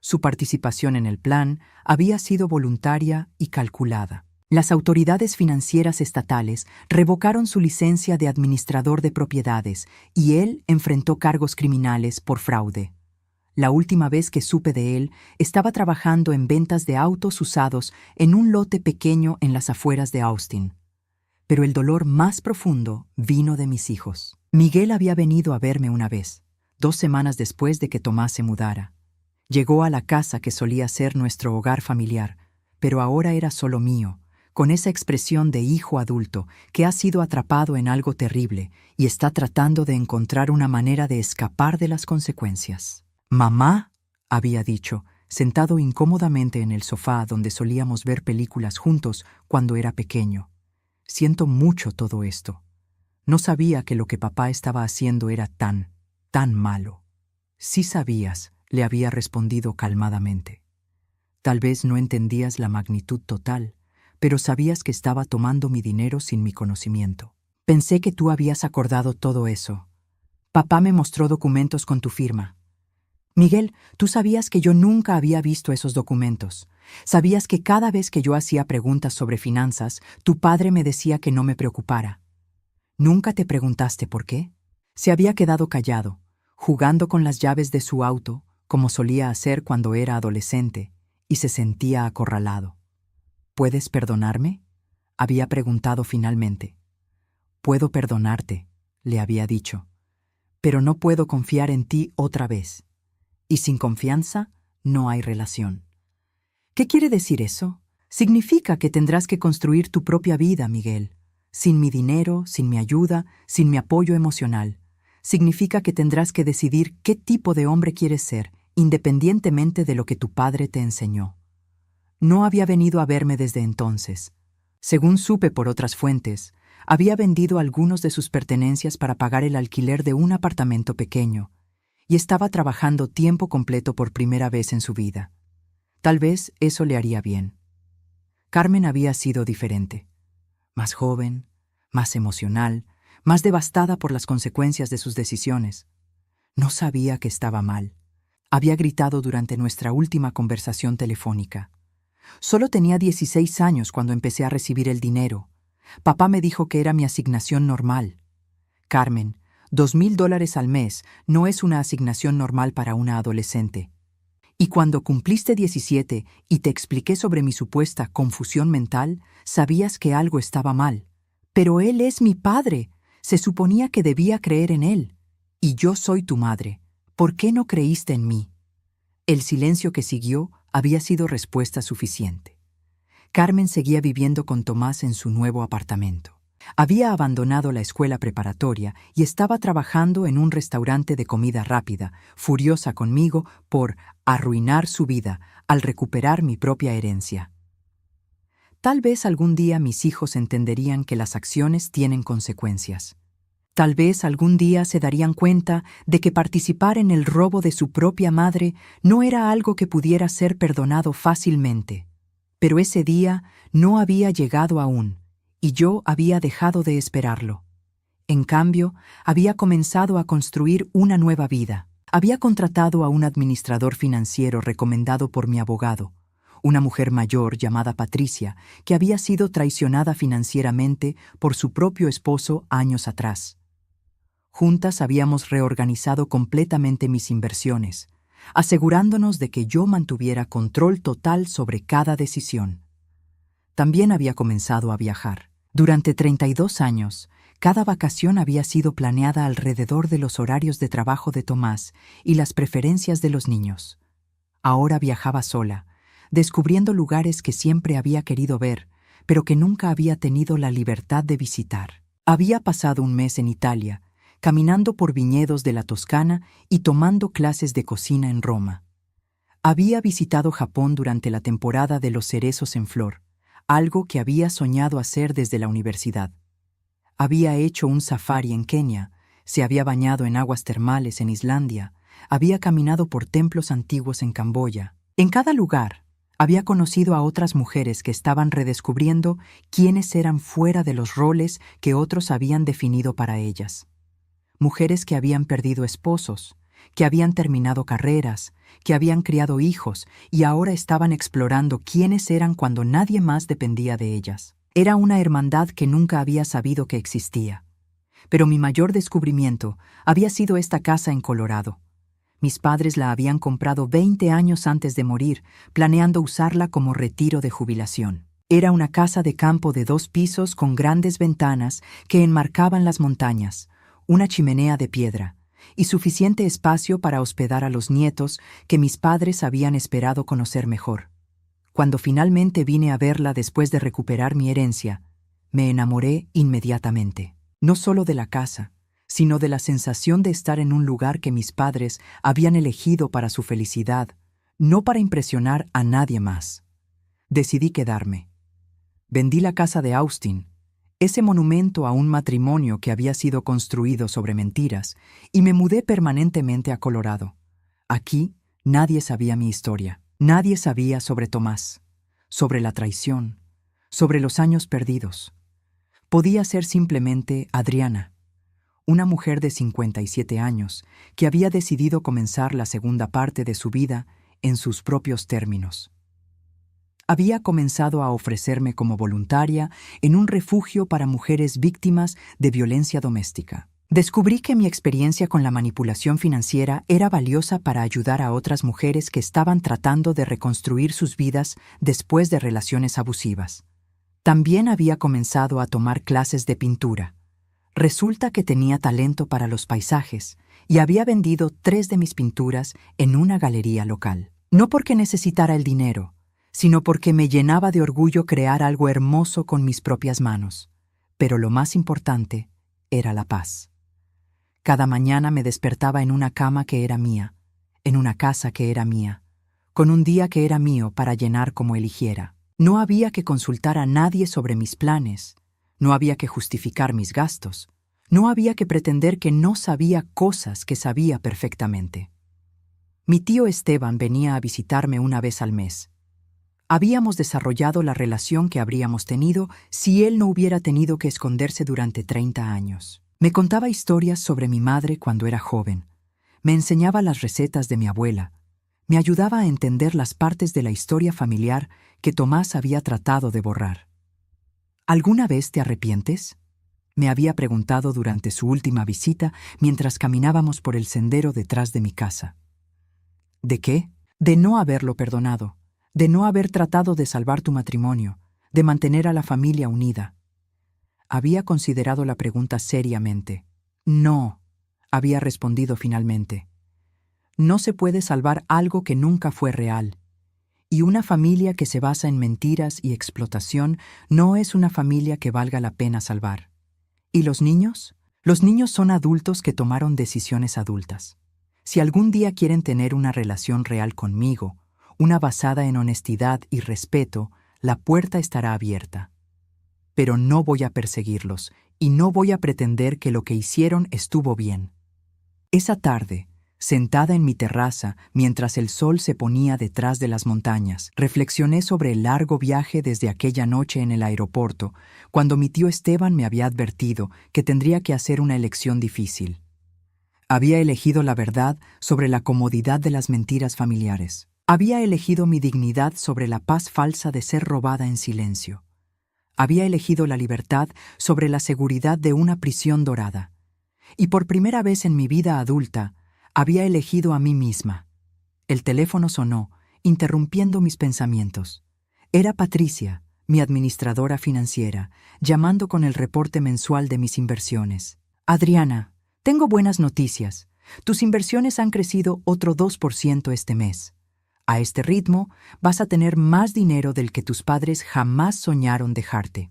Su participación en el plan había sido voluntaria y calculada. Las autoridades financieras estatales revocaron su licencia de administrador de propiedades y él enfrentó cargos criminales por fraude. La última vez que supe de él, estaba trabajando en ventas de autos usados en un lote pequeño en las afueras de Austin. Pero el dolor más profundo vino de mis hijos. Miguel había venido a verme una vez, 2 semanas después de que Tomás se mudara. Llegó a la casa que solía ser nuestro hogar familiar, pero ahora era solo mío, con esa expresión de hijo adulto que ha sido atrapado en algo terrible y está tratando de encontrar una manera de escapar de las consecuencias. «Mamá», había dicho, sentado incómodamente en el sofá donde solíamos ver películas juntos cuando era pequeño. «Siento mucho todo esto. No sabía que lo que papá estaba haciendo era tan malo». «Sí sabías», le había respondido calmadamente. «Tal vez no entendías la magnitud total, pero sabías que estaba tomando mi dinero sin mi conocimiento. Pensé que tú habías acordado todo eso. Papá me mostró documentos con tu firma. Miguel, tú sabías que yo nunca había visto esos documentos. Sabías que cada vez que yo hacía preguntas sobre finanzas, tu padre me decía que no me preocupara. ¿Nunca te preguntaste por qué?» Se había quedado callado, jugando con las llaves de su auto, como solía hacer cuando era adolescente, y se sentía acorralado. «¿Puedes perdonarme?», había preguntado finalmente. «Puedo perdonarte», le había dicho, «pero no puedo confiar en ti otra vez. Y sin confianza no hay relación». «¿Qué quiere decir eso? Significa que tendrás que construir tu propia vida, Miguel. Sin mi dinero, sin mi ayuda, sin mi apoyo emocional. Significa que tendrás que decidir qué tipo de hombre quieres ser, independientemente de lo que tu padre te enseñó». No había venido a verme desde entonces. Según supe por otras fuentes, había vendido algunos de sus pertenencias para pagar el alquiler de un apartamento pequeño, y estaba trabajando tiempo completo por primera vez en su vida. Tal vez eso le haría bien. Carmen había sido diferente. Más joven, más emocional, más devastada por las consecuencias de sus decisiones. No sabía que estaba mal. Había gritado durante nuestra última conversación telefónica. Solo tenía 16 años cuando empecé a recibir el dinero. Papá me dijo que era mi asignación normal. «Carmen, $2,000 al mes no es una asignación normal para una adolescente. Y cuando cumpliste 17 y te expliqué sobre mi supuesta confusión mental, sabías que algo estaba mal. Pero él es mi padre. Se suponía que debía creer en él. Y yo soy tu madre. ¿Por qué no creíste en mí?». El silencio que siguió había sido respuesta suficiente. Carmen seguía viviendo con Tomás en su nuevo apartamento. Había abandonado la escuela preparatoria y estaba trabajando en un restaurante de comida rápida, furiosa conmigo por arruinar su vida al recuperar mi propia herencia. Tal vez algún día mis hijos entenderían que las acciones tienen consecuencias. Tal vez algún día se darían cuenta de que participar en el robo de su propia madre no era algo que pudiera ser perdonado fácilmente. Pero ese día no había llegado aún, y yo había dejado de esperarlo. En cambio, había comenzado a construir una nueva vida. Había contratado a un administrador financiero recomendado por mi abogado, una mujer mayor llamada Patricia, que había sido traicionada financieramente por su propio esposo años atrás. Juntas habíamos reorganizado completamente mis inversiones, asegurándonos de que yo mantuviera control total sobre cada decisión. También había comenzado a viajar. Durante 32 años, cada vacación había sido planeada alrededor de los horarios de trabajo de Tomás y las preferencias de los niños. Ahora viajaba sola, descubriendo lugares que siempre había querido ver, pero que nunca había tenido la libertad de visitar. Había pasado un mes en Italia, caminando por viñedos de la Toscana y tomando clases de cocina en Roma. Había visitado Japón durante la temporada de los cerezos en flor, algo que había soñado hacer desde la universidad. Había hecho un safari en Kenia, se había bañado en aguas termales en Islandia, había caminado por templos antiguos en Camboya. En cada lugar, había conocido a otras mujeres que estaban redescubriendo quiénes eran fuera de los roles que otros habían definido para ellas. Mujeres que habían perdido esposos, que habían terminado carreras, que habían criado hijos y ahora estaban explorando quiénes eran cuando nadie más dependía de ellas. Era una hermandad que nunca había sabido que existía. Pero mi mayor descubrimiento había sido esta casa en Colorado. Mis padres la habían comprado 20 años antes de morir, planeando usarla como retiro de jubilación. Era una casa de campo de 2 pisos con grandes ventanas que enmarcaban las montañas, una chimenea de piedra y suficiente espacio para hospedar a los nietos que mis padres habían esperado conocer mejor. Cuando finalmente vine a verla después de recuperar mi herencia, me enamoré inmediatamente, no solo de la casa, sino de la sensación de estar en un lugar que mis padres habían elegido para su felicidad, no para impresionar a nadie más. Decidí quedarme. Vendí la casa de Austin, ese monumento a un matrimonio que había sido construido sobre mentiras, y me mudé permanentemente a Colorado. Aquí nadie sabía mi historia. Nadie sabía sobre Tomás, sobre la traición, sobre los años perdidos. Podía ser simplemente Adriana, una mujer de 57 años que había decidido comenzar la segunda parte de su vida en sus propios términos. Había comenzado a ofrecerme como voluntaria en un refugio para mujeres víctimas de violencia doméstica. Descubrí que mi experiencia con la manipulación financiera era valiosa para ayudar a otras mujeres que estaban tratando de reconstruir sus vidas después de relaciones abusivas. También había comenzado a tomar clases de pintura. Resulta que tenía talento para los paisajes y había vendido 3 de mis pinturas en una galería local. No porque necesitara el dinero, sino porque me llenaba de orgullo crear algo hermoso con mis propias manos. Pero lo más importante era la paz. Cada mañana me despertaba en una cama que era mía, en una casa que era mía, con un día que era mío para llenar como eligiera. No había que consultar a nadie sobre mis planes, no había que justificar mis gastos, no había que pretender que no sabía cosas que sabía perfectamente. Mi tío Esteban venía a visitarme una vez al mes. Habíamos desarrollado la relación que habríamos tenido si él no hubiera tenido que esconderse durante 30 años. Me contaba historias sobre mi madre cuando era joven. Me enseñaba las recetas de mi abuela. Me ayudaba a entender las partes de la historia familiar que Tomás había tratado de borrar. ¿Alguna vez te arrepientes?, me había preguntado durante su última visita mientras caminábamos por el sendero detrás de mi casa. ¿De qué? De no haberlo perdonado, de no haber tratado de salvar tu matrimonio, de mantener a la familia unida. Había considerado la pregunta seriamente. No, había respondido finalmente. No se puede salvar algo que nunca fue real. Y una familia que se basa en mentiras y explotación no es una familia que valga la pena salvar. ¿Y los niños? Los niños son adultos que tomaron decisiones adultas. Si algún día quieren tener una relación real conmigo, una basada en honestidad y respeto, la puerta estará abierta. Pero no voy a perseguirlos y no voy a pretender que lo que hicieron estuvo bien. Esa tarde, sentada en mi terraza mientras el sol se ponía detrás de las montañas, reflexioné sobre el largo viaje desde aquella noche en el aeropuerto, cuando mi tío Esteban me había advertido que tendría que hacer una elección difícil. Había elegido la verdad sobre la comodidad de las mentiras familiares. Había elegido mi dignidad sobre la paz falsa de ser robada en silencio. Había elegido la libertad sobre la seguridad de una prisión dorada. Y por primera vez en mi vida adulta, había elegido a mí misma. El teléfono sonó, interrumpiendo mis pensamientos. Era Patricia, mi administradora financiera, llamando con el reporte mensual de mis inversiones. Adriana, tengo buenas noticias. Tus inversiones han crecido otro 2% este mes. A este ritmo, vas a tener más dinero del que tus padres jamás soñaron dejarte.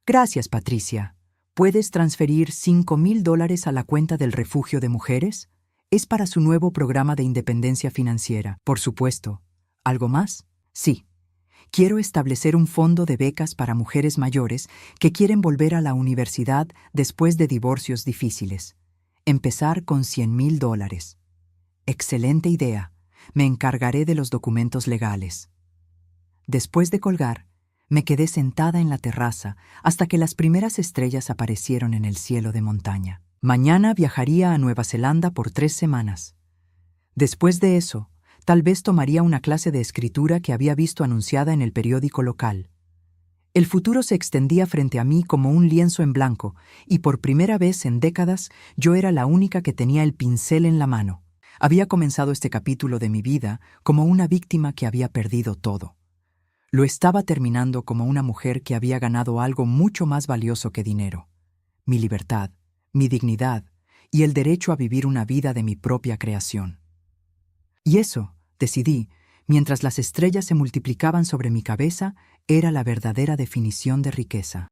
Gracias, Patricia. ¿Puedes transferir $5,000 a la cuenta del refugio de mujeres? Es para su nuevo programa de independencia financiera, por supuesto. ¿Algo más? Sí. Quiero establecer un fondo de becas para mujeres mayores que quieren volver a la universidad después de divorcios difíciles. Empezar con $100,000. Excelente idea. Me encargaré de los documentos legales. Después de colgar, me quedé sentada en la terraza hasta que las primeras estrellas aparecieron en el cielo de montaña. Mañana viajaría a Nueva Zelanda por 3 semanas. Después de eso, tal vez tomaría una clase de escritura que había visto anunciada en el periódico local. El futuro se extendía frente a mí como un lienzo en blanco, y por primera vez en décadas yo era la única que tenía el pincel en la mano. Había comenzado este capítulo de mi vida como una víctima que había perdido todo. Lo estaba terminando como una mujer que había ganado algo mucho más valioso que dinero: mi libertad, mi dignidad y el derecho a vivir una vida de mi propia creación. Y eso, decidí, mientras las estrellas se multiplicaban sobre mi cabeza, era la verdadera definición de riqueza.